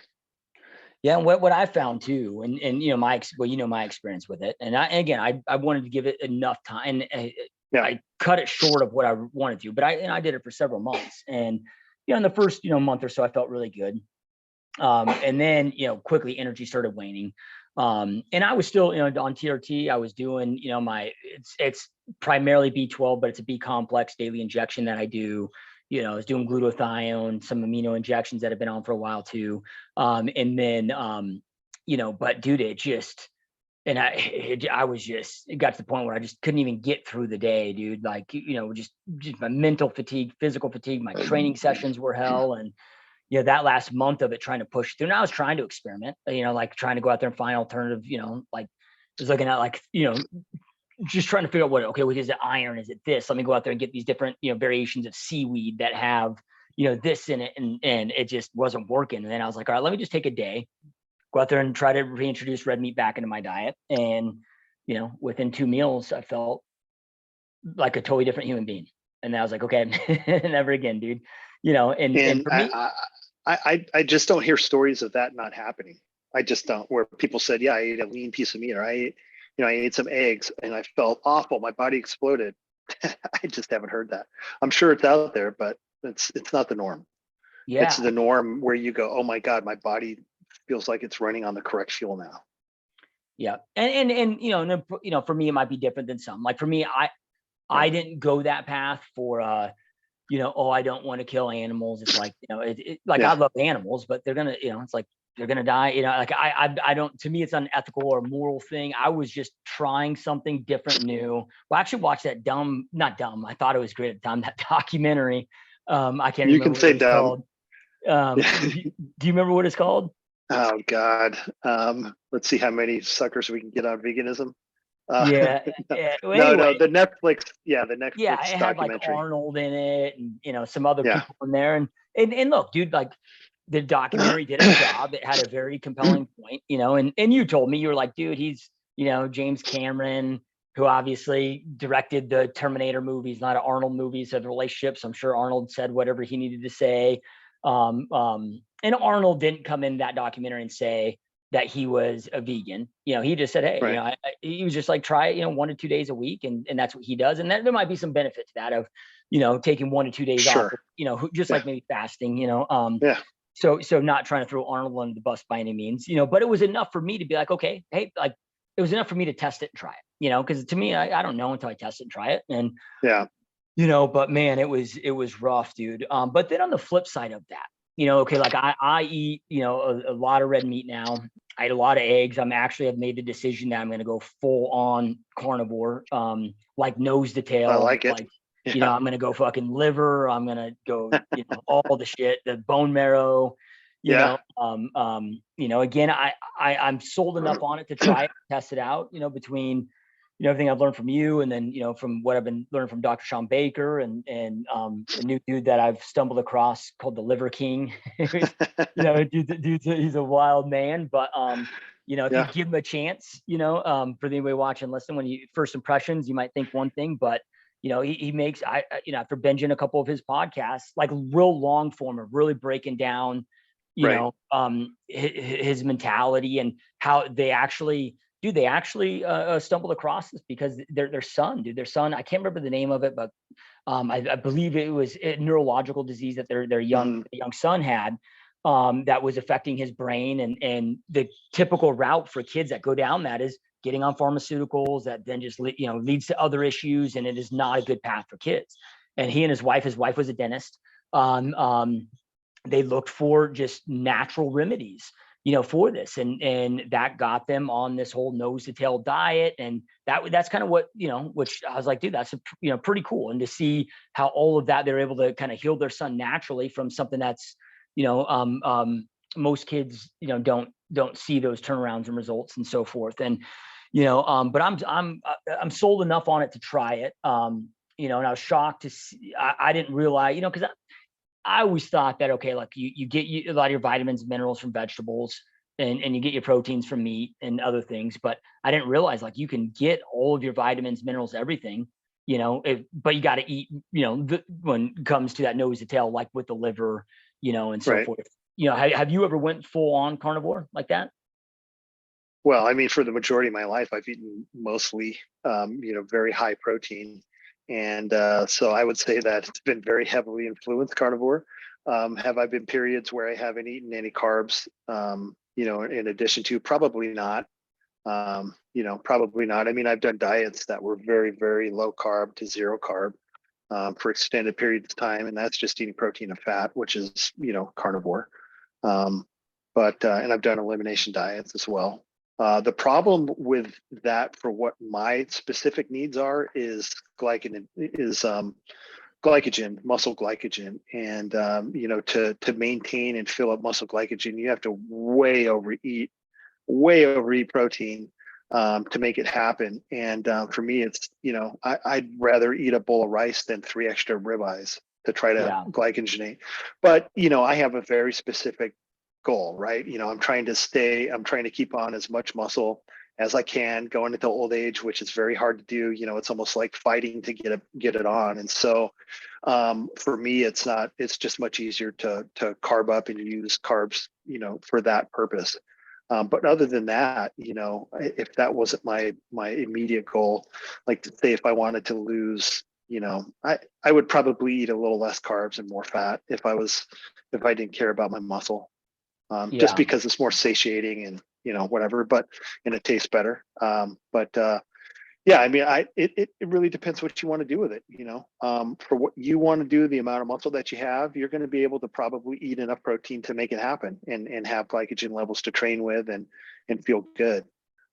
[SPEAKER 1] Yeah, and what I found too, and my experience with it, and I wanted to give it enough time, and I cut it short of what I wanted to, but I did it for several months, and in the first month or so, I felt really good, and then quickly energy started waning, and I was still on TRT. I was doing it's primarily B12, but it's a B complex daily injection that I do. I was doing glutathione, some amino injections that have been on for a while too. And then, but dude, it got to the point where I just couldn't even get through the day, dude. Like, just my mental fatigue, physical fatigue, my training sessions were hell. And, that last month of it, trying to push through. And I was trying to experiment, like trying to go out there and find alternative, like just looking at just trying to figure out what is it iron? Is it this? Let me go out there and get these different, variations of seaweed that have, this in it. And it just wasn't working. And then I was like, all right, let me just take a day, go out there and try to reintroduce red meat back into my diet. And, within 2 meals, I felt like a totally different human being. And I was like, okay, never again, dude. And for me,
[SPEAKER 2] I just don't hear stories of that not happening. I just don't, where people said, yeah, I ate a lean piece of meat, or I ate some eggs and I felt awful. My body exploded. I just haven't heard that. I'm sure it's out there, but it's not the norm. It's
[SPEAKER 1] yeah,
[SPEAKER 2] the norm where you go, oh my God, my body feels like it's running on the correct fuel now.
[SPEAKER 1] yeah. And for me, it might be different than some. Like for me, I didn't go that path for, oh, I don't want to kill animals. It's like, I love animals, but they're going to, it's like, they're going to die. Like I don't, to me, it's unethical or a moral thing. I was just trying something different, new. Well, I actually watched that not dumb. I thought it was great at the time, that documentary. I can't
[SPEAKER 2] You
[SPEAKER 1] remember
[SPEAKER 2] can
[SPEAKER 1] what
[SPEAKER 2] say
[SPEAKER 1] it was
[SPEAKER 2] dumb.
[SPEAKER 1] called. Do you remember what it's called?
[SPEAKER 2] Oh God. Let's see how many suckers we can get on veganism.
[SPEAKER 1] Yeah.
[SPEAKER 2] No,
[SPEAKER 1] Well, anyway,
[SPEAKER 2] the Netflix, the
[SPEAKER 1] yeah,
[SPEAKER 2] Netflix
[SPEAKER 1] it had like
[SPEAKER 2] documentary.
[SPEAKER 1] Arnold in it, and some other
[SPEAKER 2] Yeah.
[SPEAKER 1] people in there. And look, dude, like the documentary did its job. It had a very compelling point, and you told me, you were like, dude, he's, James Cameron, who obviously directed the Terminator movies, not an Arnold movies of relationships. I'm sure Arnold said whatever he needed to say. And Arnold didn't come in that documentary and say that he was a vegan. He just said, hey,
[SPEAKER 2] Right.
[SPEAKER 1] he was just like, try it, 1 to 2 days a week. And that's what he does. And there might be some benefit to that of, taking 1 to 2 days off,
[SPEAKER 2] Sure.
[SPEAKER 1] just like maybe fasting,
[SPEAKER 2] Yeah.
[SPEAKER 1] so not trying to throw Arnold under the bus by any means, but it was enough for me to be like, okay, hey, like it was enough for me to test it and try it, because to me, I don't know until I test it and try it. And,
[SPEAKER 2] Yeah.
[SPEAKER 1] but man, it was rough, dude. But then on the flip side of that, okay, like I eat, a lot of red meat now. I eat a lot of eggs. I've made the decision that I'm going to go full on carnivore, like nose to
[SPEAKER 2] I
[SPEAKER 1] tail,
[SPEAKER 2] like it.
[SPEAKER 1] like,
[SPEAKER 2] Yeah.
[SPEAKER 1] I'm going to go fucking liver. I'm going to go, all the shit, the bone marrow,
[SPEAKER 2] Yeah.
[SPEAKER 1] again, I'm sold enough on it to try it, test it out, between, everything I've learned from you, and then, from what I've been learning from Dr. Sean Baker and a new dude that I've stumbled across called the Liver King. Dude, he's a wild man, but if you
[SPEAKER 2] Yeah.
[SPEAKER 1] give him a chance, for anybody watching, listen, when you first impressions, you might think one thing, but he makes, after binging a couple of his podcasts, like real long form of really breaking down,
[SPEAKER 2] Right.
[SPEAKER 1] his mentality and how they actually stumbled across this because their son, I can't remember the name of it, but I believe it was a neurological disease that their young son had, that was affecting his brain, and the typical route for kids that go down that is getting on pharmaceuticals that then just leads to other issues, and it is not a good path for kids. And he and his wife was a dentist. They looked for just natural remedies, for this, and that got them on this whole nose to tail diet. And that's kind of what, which I was like, dude, that's pretty cool. And to see how all of that, they're able to kind of heal their son naturally from something that's, most kids, don't see those turnarounds and results and so forth. And, but I'm sold enough on it to try it. And I was shocked to see, I didn't realize, because I always thought that, okay, like you get a lot of your vitamins and minerals from vegetables, and you get your proteins from meat and other things, but I didn't realize like you can get all of your vitamins, minerals, everything, but you got to eat, when it comes to that nose to tail, like with the liver, and so
[SPEAKER 2] Right.
[SPEAKER 1] forth. Have you ever went full on carnivore like that?
[SPEAKER 2] Well, I mean, for the majority of my life, I've eaten mostly, very high protein. And so I would say that it's been very heavily influenced carnivore. Have I been periods where I haven't eaten any carbs, in addition to? Probably not. Probably not. I mean, I've done diets that were very, very low carb to zero carb for extended periods of time. And that's just eating protein and fat, which is, carnivore. And I've done elimination diets as well. The problem with that, for what my specific needs are, is glycogen, muscle glycogen, and to maintain and fill up muscle glycogen, you have to way overeat protein to make it happen. And for me, it's I'd rather eat a bowl of rice than 3 extra ribeyes to try to glycogenate. But I have a very specific goal, right? I'm trying to keep on as much muscle as I can going into old age, which is very hard to do. It's almost like fighting to get it on. And so for me, it's just much easier to carb up and use carbs, for that purpose. But other than that, if that wasn't my immediate goal, like to say if I wanted to lose, I would probably eat a little less carbs and more fat if I didn't care about my muscle, just because it's more satiating and whatever, and it tastes better. Yeah, I mean, it really depends what you want to do with it. For what you want to do, the amount of muscle that you have, you're going to be able to probably eat enough protein to make it happen and have glycogen levels to train with and feel good.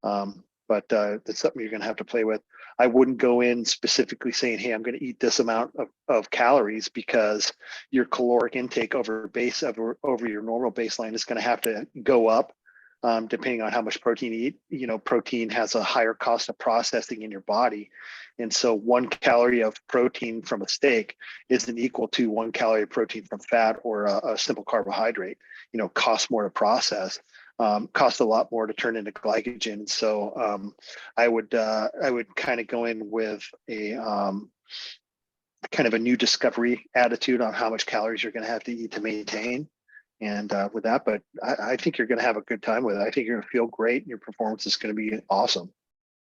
[SPEAKER 2] But that's something you're going to have to play with. I wouldn't go in specifically saying, hey, I'm going to eat this amount of calories, because your caloric intake over your normal baseline is going to have to go up. Depending on how much protein you eat. Protein has a higher cost of processing in your body. And so 1 calorie of protein from a steak isn't equal to 1 calorie of protein from fat or a simple carbohydrate. Costs more to process, costs a lot more to turn into glycogen. So I would kind of go in with a kind of a new discovery attitude on how much calories you're going to have to eat to maintain. And with that, but I think you're going to have a good time with it. I think you're going to feel great, and your performance is going to be awesome.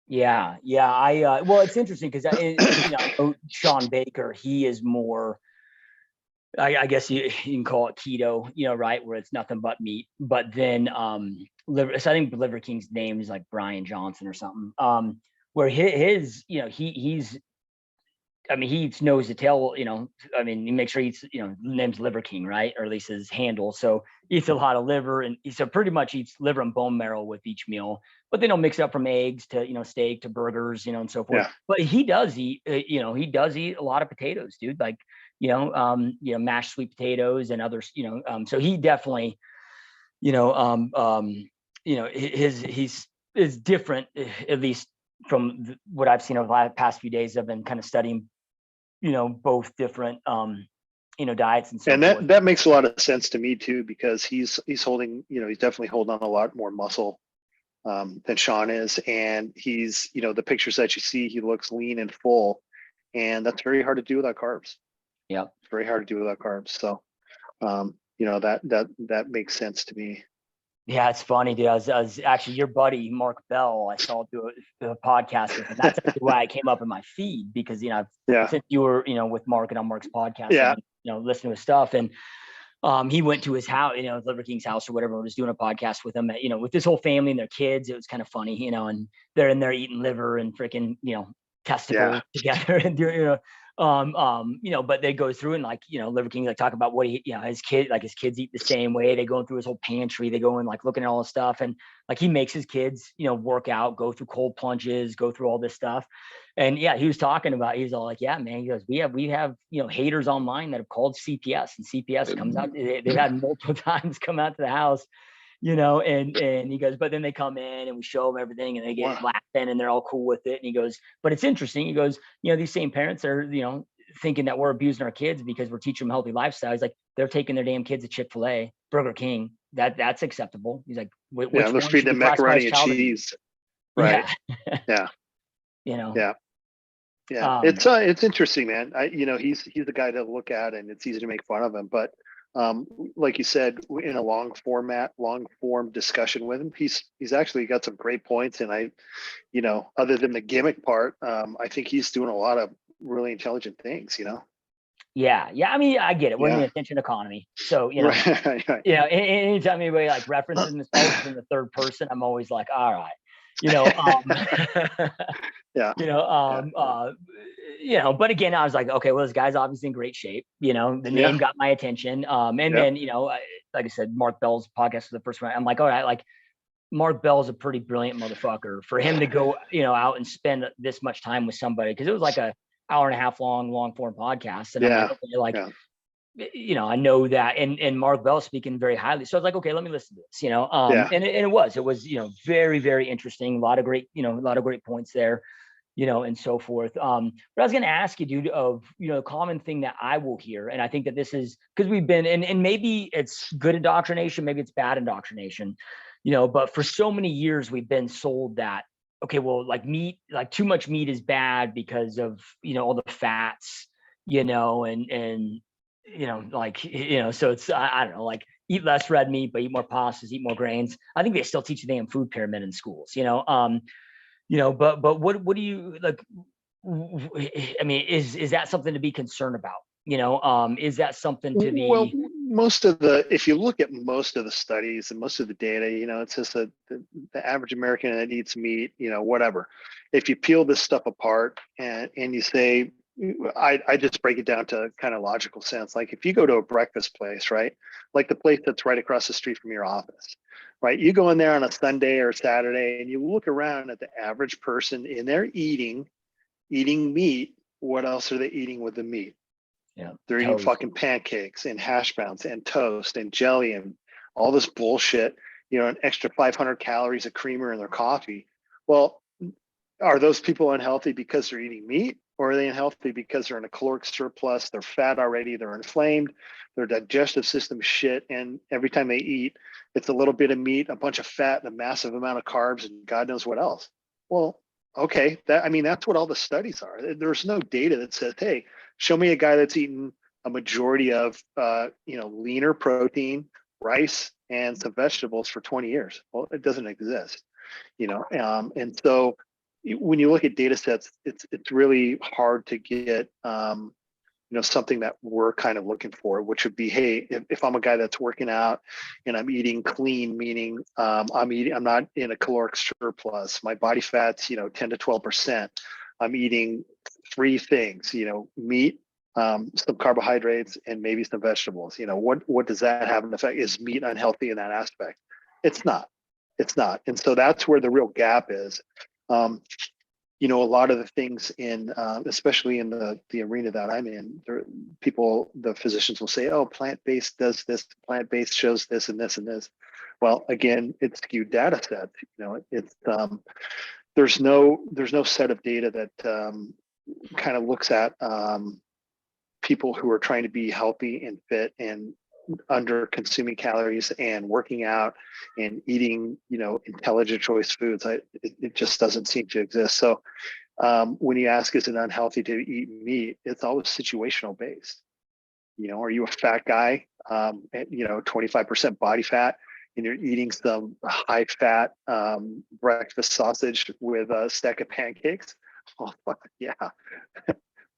[SPEAKER 1] Yeah. Well, it's interesting because I know Sean Baker, he is more, I guess you can call it keto, right, where it's nothing but meat. But then so I think Liver King's name is like Brian Johnson or something. Where his he's, I mean, he eats nose to tail, I mean, he makes sure he eats, name's Liver King, right? Or at least his handle. So he eats a lot of liver, and so pretty much eats liver and bone marrow with each meal, but then he'll mix it up from eggs to, steak to burgers, and so forth. Yeah. But he does eat, he does eat a lot of potatoes, dude, like, mashed sweet potatoes and others, so he definitely, he's is different, at least from what I've seen over the past few days. I've been kind of studying, both different, diets and so
[SPEAKER 2] forth.
[SPEAKER 1] And
[SPEAKER 2] that makes a lot of sense to me too, because he's holding, he's definitely holding on a lot more muscle than Sean is. And he's, the pictures that you see, he looks lean and full, and that's very hard to do without carbs.
[SPEAKER 1] Yeah.
[SPEAKER 2] It's very hard to do without carbs. So, that makes sense to me.
[SPEAKER 1] Yeah, it's funny, dude. I was actually your buddy, Mark Bell. I saw do a podcast with him. That's actually why I came up in my feed, because, since you were, with Mark and on Mark's podcast, and, listening to his stuff. And he went to his house, Liver King's house or whatever. I was doing a podcast with him, with this whole family and their kids. It was kind of funny, and they're in there eating liver and freaking, testicles together and doing, but they go through and Liver King, talk about what he, his kids eat the same way. They go through his whole pantry. They go in looking at all the stuff, and he makes his kids, work out, go through cold plunges, go through all this stuff. And he was talking about, he was all like, yeah, man, he goes, we have, haters online that have called CPS, and CPS comes out. They've had multiple times come out to the house, and he goes, but then they come in and we show them everything, and they get laughing and they're all cool with it. And he goes, but it's interesting. He goes, these same parents are, thinking that we're abusing our kids because we're teaching them healthy lifestyle. He's like, they're taking their damn kids to Chick-fil-A, Burger King. That's acceptable. He's like,
[SPEAKER 2] let's feed them macaroni and cheese. Right. Yeah. Yeah. It's interesting, man. He's the guy to look at, and it's easy to make fun of him, but like you said, in a long form discussion with him, he's actually got some great points. And other than the gimmick part, I think he's doing a lot of really intelligent things,
[SPEAKER 1] Yeah. I mean, I get it. We're in the attention economy. So, right. Anytime anybody references themselves in the third person, I'm always like, all right, but again, I was like, okay, well, this guy's obviously in great shape. The name got my attention. And then, like I said, Mark Bell's podcast was the first one. I'm like, all right, Mark Bell's a pretty brilliant motherfucker. For him to go, out and spend this much time with somebody, because it was like a hour and a half long form podcast. And I know that, and Mark Bell speaking very highly. So I was like, okay, let me listen to this, and it was, very, very interesting. A lot of great points there, and so forth. But I was going to ask you, dude, of, a common thing that I will hear. And I think that this is because we've been, and maybe it's good indoctrination, maybe it's bad indoctrination, but for so many years we've been sold that, okay, well, like meat, like too much meat is bad because of, all the fats, and, like, so it's, I don't know, like eat less red meat, but eat more pastas, eat more grains. I think they still teach the damn food pyramid in schools, but what do you like? I mean, is that something to be concerned about? Is that something to
[SPEAKER 2] Well,
[SPEAKER 1] be,
[SPEAKER 2] if you look at most of the studies and most of the data, it's just that the average American that eats meat, whatever. If you peel this stuff apart and you say, I just break it down to kind of logical sense. Like if you go to a breakfast place, right? Like the place that's right across the street from your office, right? You go in there on a Sunday or Saturday and you look around at the average person in there eating meat. What else are they eating with the meat? They're eating
[SPEAKER 1] toast?
[SPEAKER 2] fucking pancakes and hash browns and toast and jelly and all this bullshit, an extra 500 calories of creamer in their coffee. Well, are those people unhealthy because they're eating meat, or are they unhealthy because they're in a caloric surplus? They're fat already, they're inflamed, their digestive system shit. And every time they eat, it's a little bit of meat, a bunch of fat, and a massive amount of carbs, and God knows what else. Well, okay, that's what all the studies are. There's no data that says, hey, show me a guy that's eaten a majority of leaner protein, rice, and some vegetables for 20 years. Well, it doesn't exist, and so when you look at data sets, it's really hard to get something that we're kind of looking for, which would be, hey, if I'm a guy that's working out and I'm eating clean, meaning I'm not in a caloric surplus, my body fat's 10 to 12%. I'm eating three things, meat, some carbohydrates, and maybe some vegetables. What does that have an effect? Is meat unhealthy in that aspect? It's not. And so that's where the real gap is. A lot of the things in, especially in the arena that I'm in, the physicians will say, oh, plant-based does this, plant-based shows this and this and this. Well, again, it's skewed data sets. It's there's no set of data that kind of looks at people who are trying to be healthy and fit and under consuming calories and working out and eating, intelligent choice foods. It just doesn't seem to exist. So when you ask, is it unhealthy to eat meat? It's always situational based. Are you a fat guy, 25% body fat, and you're eating some high fat breakfast sausage with a stack of pancakes? Oh, yeah,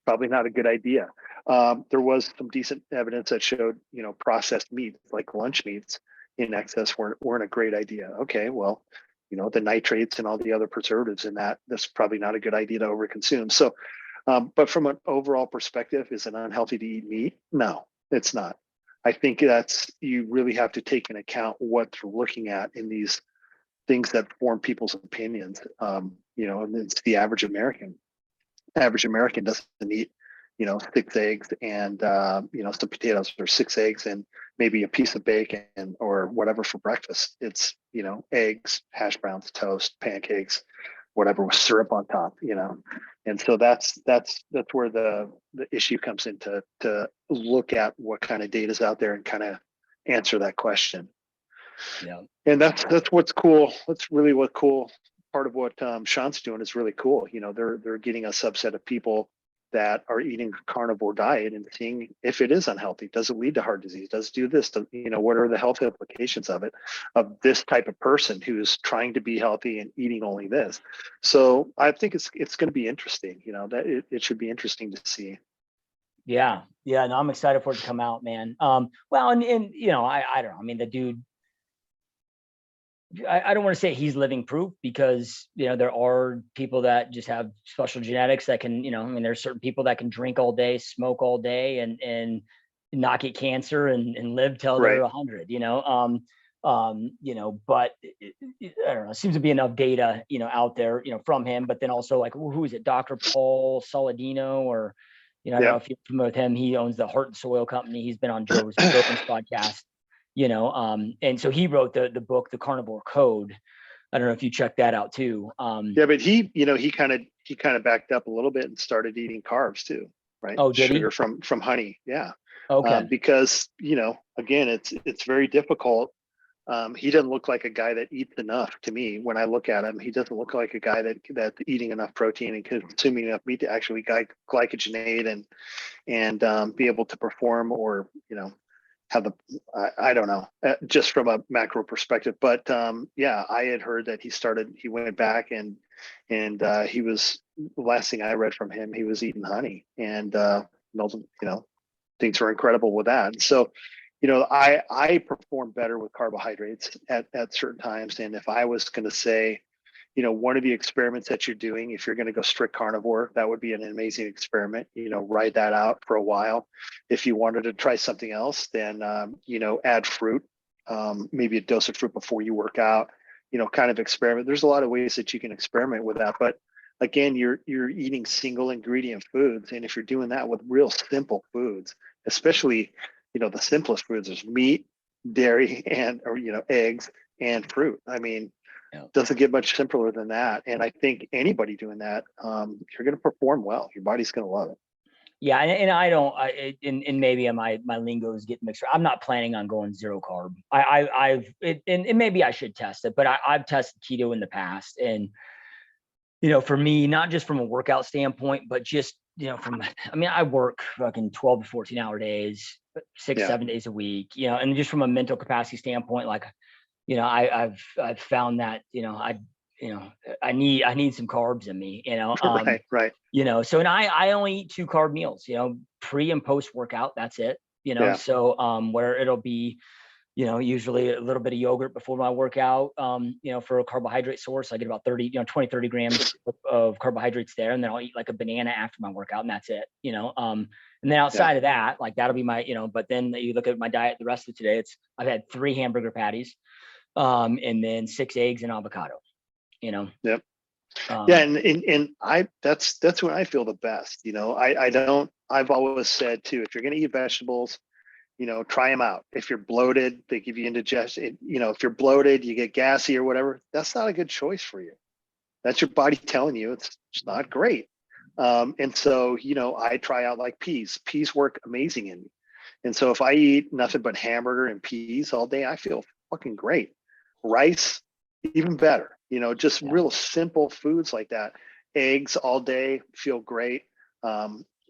[SPEAKER 2] probably not a good idea. There was some decent evidence that showed, processed meats like lunch meats in excess weren't a great idea. Okay, well, the nitrates and all the other preservatives in that's probably not a good idea to overconsume. So, but from an overall perspective, is it unhealthy to eat meat? No, it's not. I think you really have to take into account what you're looking at in these things that form people's opinions. And it's the average American. Average American doesn't eat 6 eggs and some potatoes, or 6 eggs and maybe a piece of bacon or whatever for breakfast. It's eggs, hash browns, toast, pancakes, whatever with syrup on top. And so that's where the issue comes in, to look at what kind of data is out there and kind of answer that question.
[SPEAKER 1] Yeah.
[SPEAKER 2] And that's what's cool. That's really what cool part of what Sean's doing is really cool. They're getting a subset of people that are eating a carnivore diet and seeing if it is unhealthy. Does it lead to heart disease? Does it do this? What are the health implications of it, of this type of person who's trying to be healthy and eating only this? So I think it's going to be interesting. That it should be interesting to see.
[SPEAKER 1] Yeah. No, I'm excited for it to come out, man. Well, and I don't know. I mean, the dude, I don't want to say he's living proof, because there are people that just have special genetics that can, there's certain people that can drink all day, smoke all day, and not get cancer and live till they're 100. But I don't know. It seems to be enough data out there from him. But then also, like, who is it, Dr. Paul Saladino, or I don't know if you're familiar with him. He owns the Heart and Soil Company. He's been on Joe Rogan's podcast. And so he wrote the book, The Carnivore Code. I don't know if you checked that out too.
[SPEAKER 2] But he kind of backed up a little bit and started eating carbs too, right?
[SPEAKER 1] Oh, did
[SPEAKER 2] Sugar
[SPEAKER 1] he?
[SPEAKER 2] from honey. Yeah.
[SPEAKER 1] Okay.
[SPEAKER 2] Because, again, it's very difficult He doesn't look like a guy that eats enough to me. When I look at him, he doesn't look like a guy that's eating enough protein and consuming enough meat to actually glycogenate and be able to perform, or have the I don't know, just from a macro perspective. But yeah, I had heard that he went back and he was, the last thing I read from him, he was eating honey, and things were incredible with that. So I perform better with carbohydrates at certain times. And if I was going to say, one of the experiments that you're doing, if you're going to go strict carnivore, that would be an amazing experiment. Ride that out for a while. If you wanted to try something else, then add fruit, maybe a dose of fruit before you work out. Kind of experiment. There's a lot of ways that you can experiment with that, but again, you're eating single ingredient foods, and if you're doing that with real simple foods, especially the simplest foods is meat, dairy, or eggs and fruit. I mean, doesn't get much simpler than that. And I think anybody doing that, you're going to perform well. Your body's going to love it.
[SPEAKER 1] Yeah, and I don't. And maybe my lingo is getting mixed. I'm not planning on going zero carb. And maybe I should test it, but I've tested keto in the past, and for me, not just from a workout standpoint, but just I work fucking 12 to 14 hour days, 6-7 days a week, and just from a mental capacity standpoint, like, I've found that, I need some carbs in me,
[SPEAKER 2] Right.
[SPEAKER 1] So, and I only eat 2 carb meals, pre and post workout. That's it, so, where it'll be, usually a little bit of yogurt before my workout, for a carbohydrate source. I get about 20-30 grams of carbohydrates there. And then I'll eat like a banana after my workout, and that's it, and then outside of that, like that'll be my, but then you look at my diet the rest of today, I've had 3 hamburger patties, and then 6 eggs and avocado,
[SPEAKER 2] Yep. And that's when I feel the best. I've always said too, if you're going to eat vegetables, try them out. If you're bloated, they give you indigestion. If you're bloated, you get gassy or whatever, that's not a good choice for you. That's your body telling you it's not great. And so, I try out like peas. Peas work amazing in me. And so if I eat nothing but hamburger and peas all day, I feel fucking great. Rice, even better. Just real simple foods like that. Eggs all day, feel great.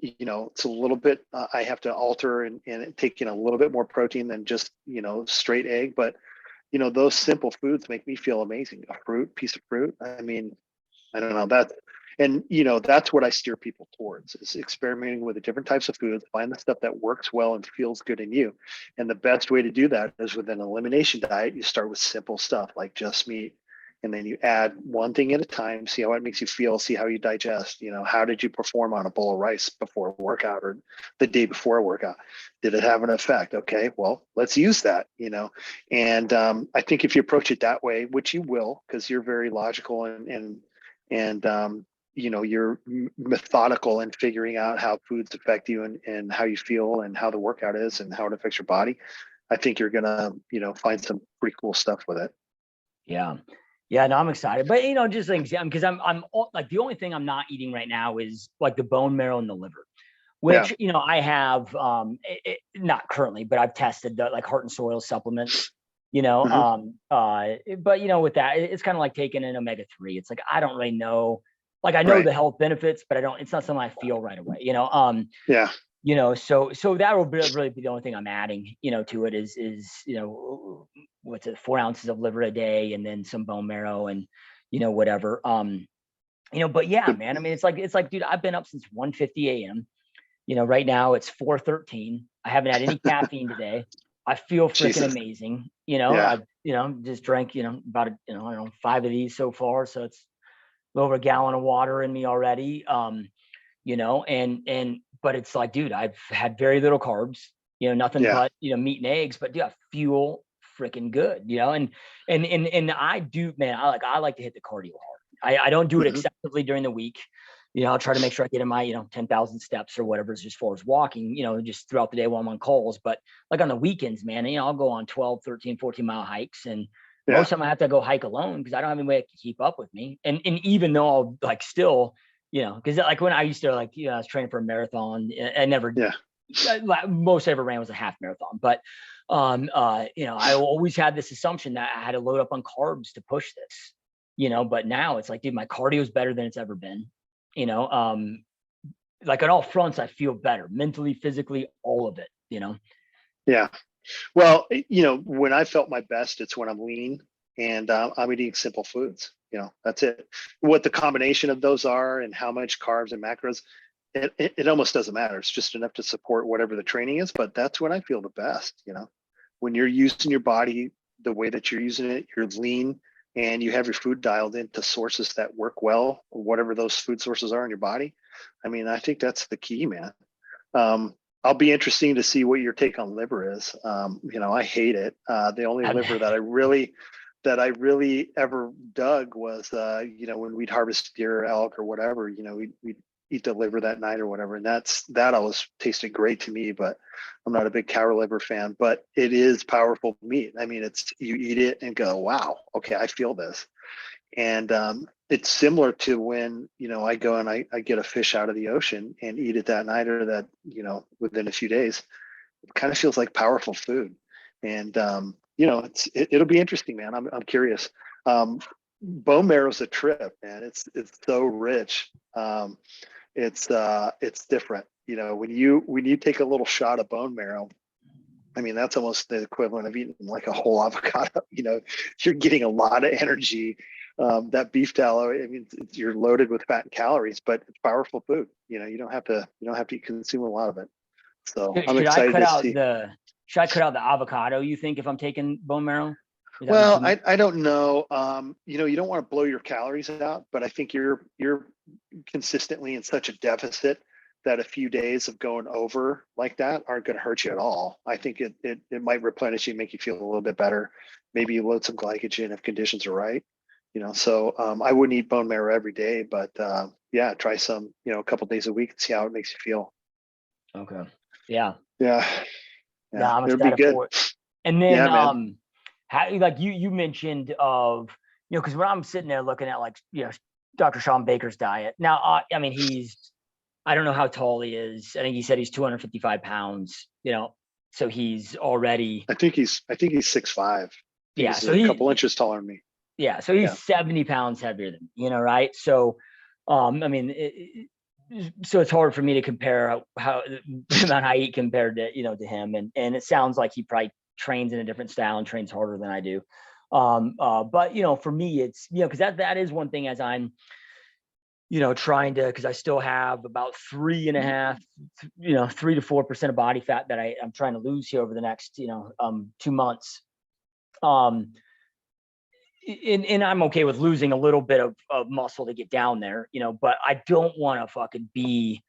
[SPEAKER 2] It's a little bit, I have to alter and take a little bit more protein than just, straight egg. But, those simple foods make me feel amazing. A piece of fruit. I mean, I don't know, that's what I steer people towards, is experimenting with the different types of foods, find the stuff that works well and feels good in you. And the best way to do that is with an elimination diet. You start with simple stuff like just meat, and then you add one thing at a time, see how it makes you feel, see how you digest. How did you perform on a bowl of rice before a workout or the day before a workout? Did it have an effect? Okay, well, let's use that, and I think if you approach it that way, which you will, because you're very logical and you're methodical in figuring out how foods affect you and how you feel and how the workout is and how it affects your body, I think you're gonna, find some pretty cool stuff with it.
[SPEAKER 1] Yeah, no, I'm excited, but just like, because I'm like, the only thing I'm not eating right now is like the bone marrow and the liver, which I have not currently, but I've tested the like heart and soil supplements, but with that, it's kind of like taking an omega-3. It's like, I don't really know, like I know the health benefits, but it's not something I feel right away, so that will really be the only thing I'm adding, to it is, what's it, 4 ounces of liver a day, and then some bone marrow and, whatever. But yeah, man, I mean, it's like, dude, I've been up since 1:50 a.m. Right now it's 4:13. I haven't had any caffeine today. I feel freaking amazing. I've, just drank, about, I don't know, 5 of these so far. So it's over a gallon of water in me already. But it's like, dude, I've had very little carbs, nothing but, meat and eggs, but dude, I feel freaking good, and I do, man, I like to hit the cardio hard. I don't do it excessively during the week. I'll try to make sure I get in my, 10,000 steps or whatever, as far as walking, just throughout the day while I'm on calls. But like on the weekends, man, I'll go on 12, 13, 14 mile hikes. And most of the time I have to go hike alone because I don't have any way to keep up with me. And even though I'll like still, because like when I used to like, I was training for a marathon, I never, most I ever ran was a half marathon, but I always had this assumption that I had to load up on carbs to push this, but now it's like, dude, my cardio is better than it's ever been, like on all fronts, I feel better mentally, physically, all of it,
[SPEAKER 2] Yeah. Well, when I felt my best, it's when I'm lean and I'm eating simple foods. That's it. What the combination of those are and how much carbs and macros, it almost doesn't matter. It's just enough to support whatever the training is. But that's when I feel the best. When you're using your body the way that you're using it, you're lean and you have your food dialed into sources that work well, whatever those food sources are in your body. I mean, I think that's the key, man. I'll be interesting to see what your take on liver is. I hate it. The only liver that I really ever dug was, when we'd harvest deer, elk, or whatever. We'd eat the liver that night or whatever, and that always tasted great to me. But I'm not a big cow liver fan. But it is powerful meat. I mean, you eat it and go, wow, okay, I feel this. And it's similar to when, I go and I get a fish out of the ocean and eat it that night or that, within a few days. It kind of feels like powerful food. And, it'll be interesting, man. I'm curious. Bone marrow's a trip, man. It's so rich. It's different. When you take a little shot of bone marrow, I mean, that's almost the equivalent of eating like a whole avocado. You're getting a lot of energy. That beef tallow, I mean, you're loaded with fat and calories, but it's powerful food. You don't have to consume a lot of it. So I'm excited to see.
[SPEAKER 1] Should I cut out the avocado, you think, if I'm taking bone marrow?
[SPEAKER 2] Well, I don't know. You don't want to blow your calories out, but I think you're consistently in such a deficit that a few days of going over like that aren't going to hurt you at all. I think it might replenish you, make you feel a little bit better. Maybe you load some glycogen if conditions are right. So I wouldn't eat bone marrow every day, but try some, a couple days a week and see how it makes you feel.
[SPEAKER 1] Okay. Yeah.
[SPEAKER 2] Yeah.
[SPEAKER 1] Yeah. I'm
[SPEAKER 2] It'd be good.
[SPEAKER 1] For it. And then, how, like you mentioned of, because when I'm sitting there looking at Dr. Sean Baker's diet now, I mean, I don't know how tall he is. I think he said he's 255 pounds, so he's already,
[SPEAKER 2] I think he's 6'5".
[SPEAKER 1] Yeah.
[SPEAKER 2] So he's a couple inches taller than me.
[SPEAKER 1] Yeah. So he's 70 pounds heavier than me, right? So, I mean, so it's hard for me to compare how the amount I eat compared to, to him. And it sounds like he probably trains in a different style and trains harder than I do. But, for me, it's, because that is one thing as I'm, trying to, because I still have about 3.5, 3 to 4% of body fat that I'm trying to lose here over the next, 2 months. And I'm okay with losing a little bit of muscle to get down there, but I don't want to fucking be,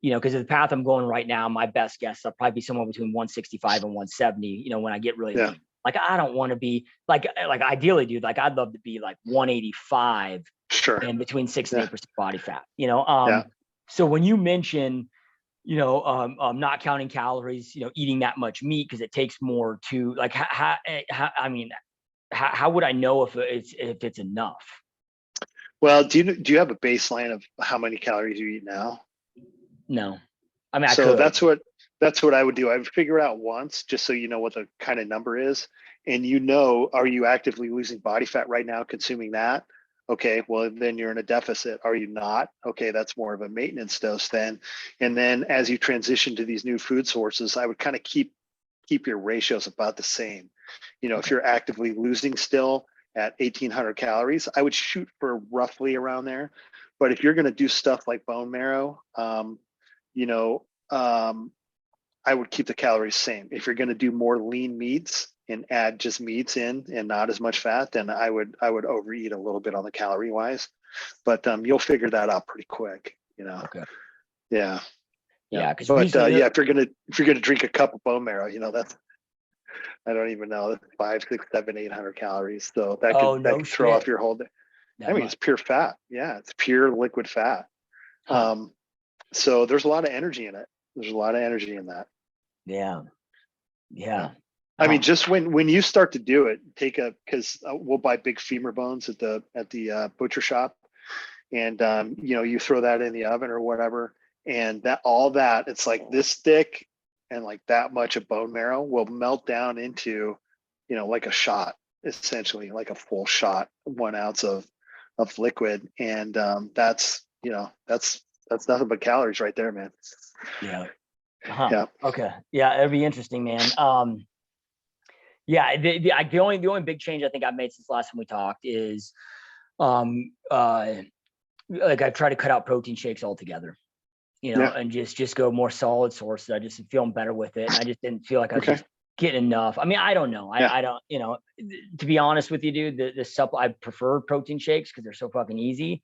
[SPEAKER 1] because of the path I'm going right now, my best guess, I'll probably be somewhere between 165 and 170, when I get really lean. Like, I don't want to be like ideally, dude, like I'd love to be like 185 and between 6 and 8% body fat, So when you mention, not counting calories, eating that much meat, because it takes more to like, how would I know if it's enough?
[SPEAKER 2] Well, do you have a baseline of how many calories you eat now?
[SPEAKER 1] No. I mean,
[SPEAKER 2] so that's what I would do. I would figure it out once, just so you know what the kind of number is. And are you actively losing body fat right now consuming that? Okay, well, then you're in a deficit. Are you not? Okay, that's more of a maintenance dose then. And then as you transition to these new food sources, I would kind of keep your ratios about the same. If you're actively losing still at 1,800 calories, I would shoot for roughly around there. But if you're going to do stuff like bone marrow, I would keep the calories same. If you're going to do more lean meats and add just meats in and not as much fat, then I would overeat a little bit on the calorie wise. But you'll figure that out pretty quick.
[SPEAKER 1] Okay.
[SPEAKER 2] Yeah.
[SPEAKER 1] Yeah.
[SPEAKER 2] But if you're gonna drink a cup of bone marrow, that's, I don't even know, 5, 6, 7, 800 calories. So that could throw off your whole day. It's pure fat. Yeah, it's pure liquid fat. So there's a lot of energy in it. There's a lot of energy in that.
[SPEAKER 1] Yeah.
[SPEAKER 2] I mean, just when you start to do it, because we'll buy big femur bones at the butcher shop, and you throw that in the oven or whatever, and it's like this thick, and like that much of bone marrow will melt down into, like a shot, essentially like a full shot, 1 ounce of liquid. And that's nothing but calories right there, man.
[SPEAKER 1] Yeah. Huh.
[SPEAKER 2] Yeah.
[SPEAKER 1] Okay. Yeah, it'd be interesting, man. Yeah, the only big change I think I've made since the last time we talked is like I've tried to cut out protein shakes altogether,
[SPEAKER 2] Yeah.
[SPEAKER 1] and just go more solid sources. I just feeling better with it. And I just didn't feel like I was
[SPEAKER 2] Okay.
[SPEAKER 1] just getting enough. I mean, I don't know.
[SPEAKER 2] Yeah.
[SPEAKER 1] I don't, to be honest with you, dude, I prefer protein shakes because they're so fucking easy.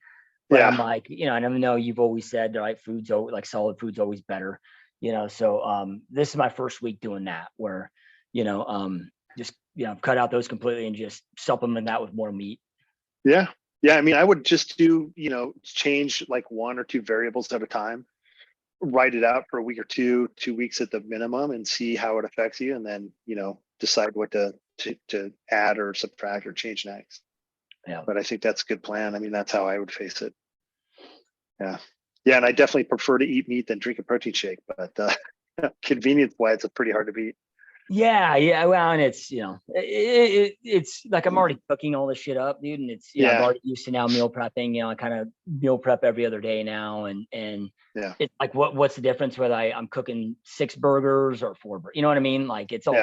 [SPEAKER 1] But
[SPEAKER 2] Yeah.
[SPEAKER 1] I'm like, and I know you've always said, right, like solid food's always better, so this is my first week doing that where, just, cut out those completely and just supplement that with more meat.
[SPEAKER 2] Yeah. Yeah. I mean, I would just do, change like 1 or 2 variables at a time, write it out for a week or 2 weeks at the minimum, and see how it affects you. And then, decide what to add or subtract or change next.
[SPEAKER 1] Yeah.
[SPEAKER 2] But I think that's a good plan. I mean, that's how I would face it. Yeah. Yeah. And I definitely prefer to eat meat than drink a protein shake, but convenience wise, it's pretty hard to beat.
[SPEAKER 1] Yeah. Well, and it's, it's like I'm already cooking all this shit up, dude. And it's, I'm already used to now meal prepping, I kind of meal prep every other day now. And
[SPEAKER 2] yeah,
[SPEAKER 1] it's like, what's the difference whether I'm cooking 6 burgers or 4 burgers? You know what I mean? Like it's all,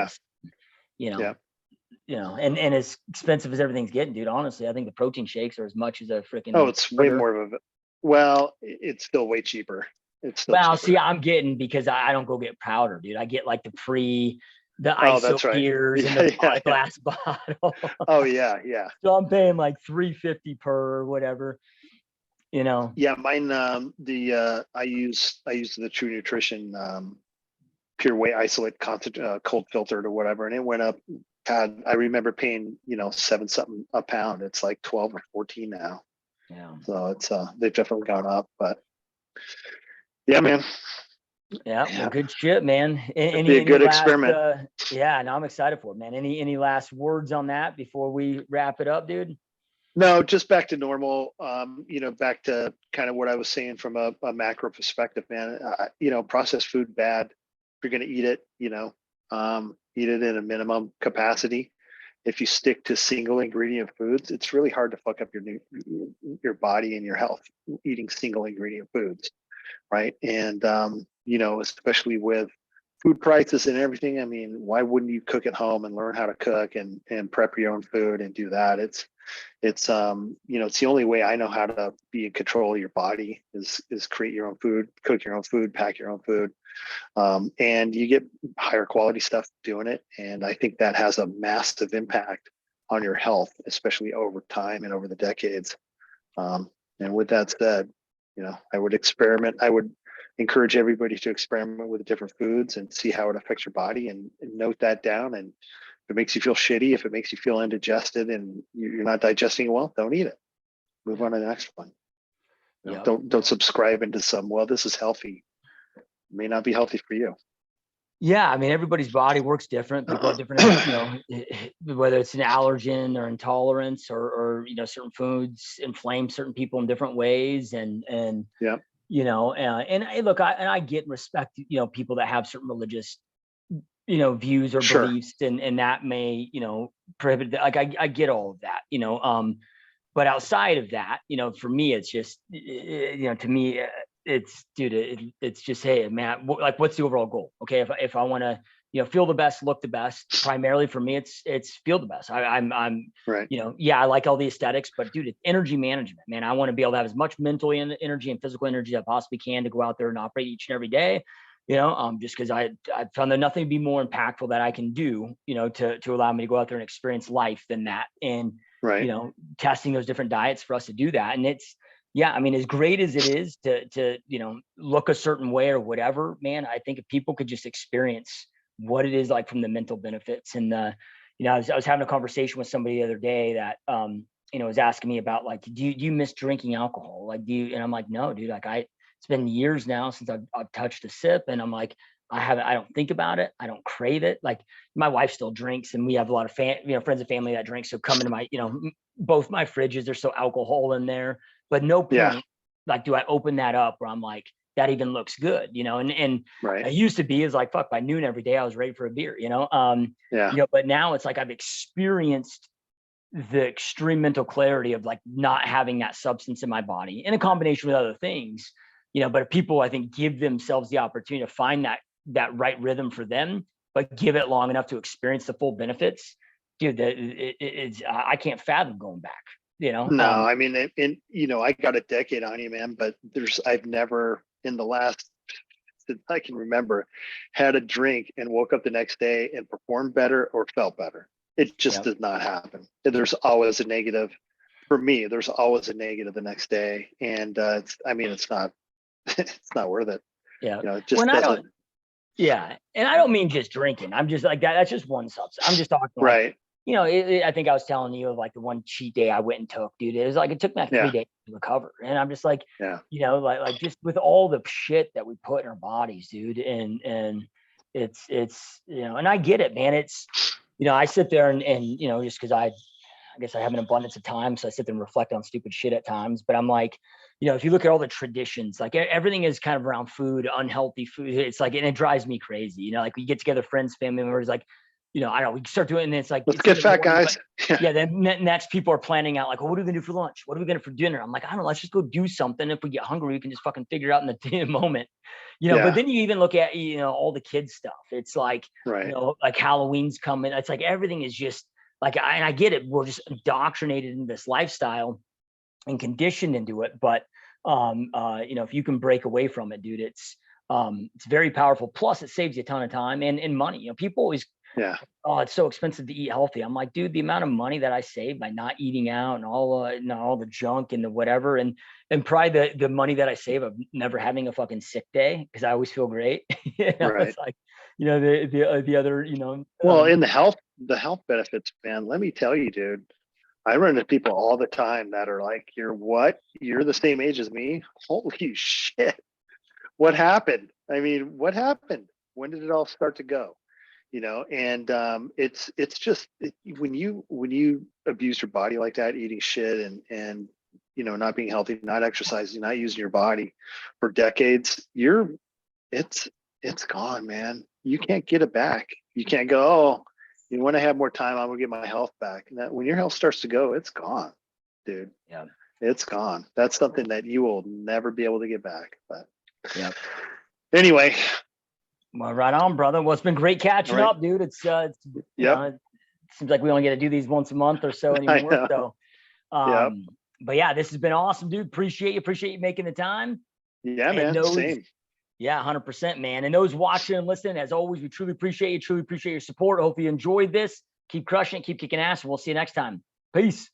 [SPEAKER 1] and as expensive as everything's getting, dude, honestly, I think the protein shakes are as much as a freaking.
[SPEAKER 2] Oh, it's way more of a, well, it's still way cheaper. It's still cheaper.
[SPEAKER 1] See, I'm getting, because I don't go get powder, dude. I get like the
[SPEAKER 2] that's right.
[SPEAKER 1] Isopures and the glass bottle.
[SPEAKER 2] Oh yeah. Yeah.
[SPEAKER 1] So I'm paying like $3.50 per whatever,
[SPEAKER 2] Yeah. Mine, I use the True Nutrition, pure whey isolate cold filtered or whatever. And it went up, I remember paying, 7 something a pound. It's like 12 or 14 now.
[SPEAKER 1] Yeah.
[SPEAKER 2] So it's, they've definitely gone up, but yeah, man.
[SPEAKER 1] Yeah. Well, good shit, man.
[SPEAKER 2] It'd be a good experiment.
[SPEAKER 1] No, I'm excited for it, man. Any last words on that before we wrap it up, dude?
[SPEAKER 2] No, just back to normal. Back to kind of what I was saying from a macro perspective, man. Processed food bad. If you're going to eat it, eat it in a minimum capacity. If you stick to single ingredient foods, it's really hard to fuck up your body and your health eating single ingredient foods, right? And especially with food prices and everything. I mean, why wouldn't you cook at home and learn how to cook and prep your own food and do that? It's the only way I know how to be in control of your body is create your own food, cook your own food, pack your own food. And you get higher quality stuff doing it. And I think that has a massive impact on your health, especially over time and over the decades. And with that said, I would experiment. I would encourage everybody to experiment with different foods and see how it affects your body, and note that down. And if it makes you feel shitty, if it makes you feel indigested and you're not digesting well, don't eat it. Move on to the next one. Don't subscribe into some, well, this is healthy. It may not be healthy for you.
[SPEAKER 1] Yeah, I mean, everybody's body works different. People have different, whether it's an allergen or intolerance or certain foods inflame certain people in different ways. And
[SPEAKER 2] yeah,
[SPEAKER 1] and look, I get and respect, people that have certain religious, views or beliefs, and that may, prohibit that. Like I get all of that, but outside of that, for me, it's just, to me, it's, dude, it's just, hey, man, like, what's the overall goal? Okay, if I want to, feel the best, look the best, primarily for me, it's feel the best. I'm
[SPEAKER 2] right.
[SPEAKER 1] I like all the aesthetics, but dude, it's energy management, man. I want to be able to have as much mental energy and physical energy as I possibly can to go out there and operate each and every day. Just because I found that nothing would be more impactful that I can do, to allow me to go out there and experience life than that. And
[SPEAKER 2] right.
[SPEAKER 1] Testing those different diets for us to do that. And it's, I mean, as great as it is to look a certain way or whatever, man, I think if people could just experience what it is like from the mental benefits. And I was having a conversation with somebody the other day that was asking me about, like, do you miss drinking alcohol? Like, and I'm like, no, dude, like it's been years now since I've touched a sip, and I'm like, I don't think about it. I don't crave it. Like, my wife still drinks, and we have a lot of friends and family that drink. So come into my, both my fridges, there's still alcohol in there, but no point, like, do I open that up where I'm like, that even looks good, and
[SPEAKER 2] Right.
[SPEAKER 1] I used to be is like, fuck, by noon every day, I was ready for a beer,
[SPEAKER 2] Yeah.
[SPEAKER 1] But now it's like I've experienced the extreme mental clarity of like not having that substance in my body in a combination with other things, but if people, I think, give themselves the opportunity to find that right rhythm for them, but give it long enough to experience the full benefits, dude, I can't fathom going back,
[SPEAKER 2] No, I mean, I got a decade on you, man, but I've never in the last, since I can remember, had a drink and woke up the next day and performed better or felt better. It just
[SPEAKER 1] Yep.
[SPEAKER 2] does not happen. There's always a negative. For me, there's always a negative the next day. And it's not, it's not worth it.
[SPEAKER 1] Yeah.
[SPEAKER 2] It just doesn't.
[SPEAKER 1] Yeah. And I don't mean just drinking. I'm just like that. That's just one substance. I'm just talking like,
[SPEAKER 2] Right.
[SPEAKER 1] I think I was telling you of like the one cheat day I went and took, dude. It was like, it took me like 3 days to recover. And I'm just like,
[SPEAKER 2] Yeah.
[SPEAKER 1] like just with all the shit that we put in our bodies, dude. And it's, and I get it, man. It's, I sit there and just cause I guess I have an abundance of time. So I sit there and reflect on stupid shit at times, but I'm like, if you look at all the traditions, like everything is kind of around food, unhealthy food. It's like, and it drives me crazy, like we get together, friends, family members, like, I don't know, we start doing it and it's like,
[SPEAKER 2] let's get fat, guys.
[SPEAKER 1] Then next people are planning out like, well, what are we gonna do for lunch? What are we gonna do for dinner? I'm like, I don't know, let's just go do something. If we get hungry, we can just fucking figure it out in the moment, but then you even look at, all the kids stuff. It's like,
[SPEAKER 2] right.
[SPEAKER 1] Like Halloween's coming. It's like, everything is just like, and I get it. We're just indoctrinated in this lifestyle and conditioned into it. But, if you can break away from it, dude, it's very powerful. Plus it saves you a ton of time and money. People always, oh, it's so expensive to eat healthy. I'm like, dude, the amount of money that I save by not eating out and all the junk and the whatever, and probably the money that I save of never having a fucking sick day, because I always feel great.
[SPEAKER 2] Right.
[SPEAKER 1] It's like, the other,
[SPEAKER 2] well, in the health benefits, man, let me tell you, dude, I run into people all the time that are like, you're the same age as me? Holy shit. What happened? I mean, what happened? When did it all start to go? And it's just when you abuse your body like that, eating shit and not being healthy, not exercising, not using your body for decades, it's gone, man. You can't get it back. You can't go, oh, when I have more time, I'm gonna get my health back. And that when your health starts to go, it's gone, dude.
[SPEAKER 1] Yeah,
[SPEAKER 2] it's gone. That's something that you will never be able to get back. But
[SPEAKER 1] yeah.
[SPEAKER 2] Anyway.
[SPEAKER 1] Well, right on, brother. Well, it's been great catching up, dude. It seems like we only get to do these once a month or so anymore. So, but yeah, this has been awesome, dude. Appreciate you making the time.
[SPEAKER 2] Yeah, man. Same.
[SPEAKER 1] Yeah, 100%, man. And those watching and listening, as always, we truly appreciate your support. Hope you enjoyed this. Keep crushing it, keep kicking ass, and we'll see you next time. Peace.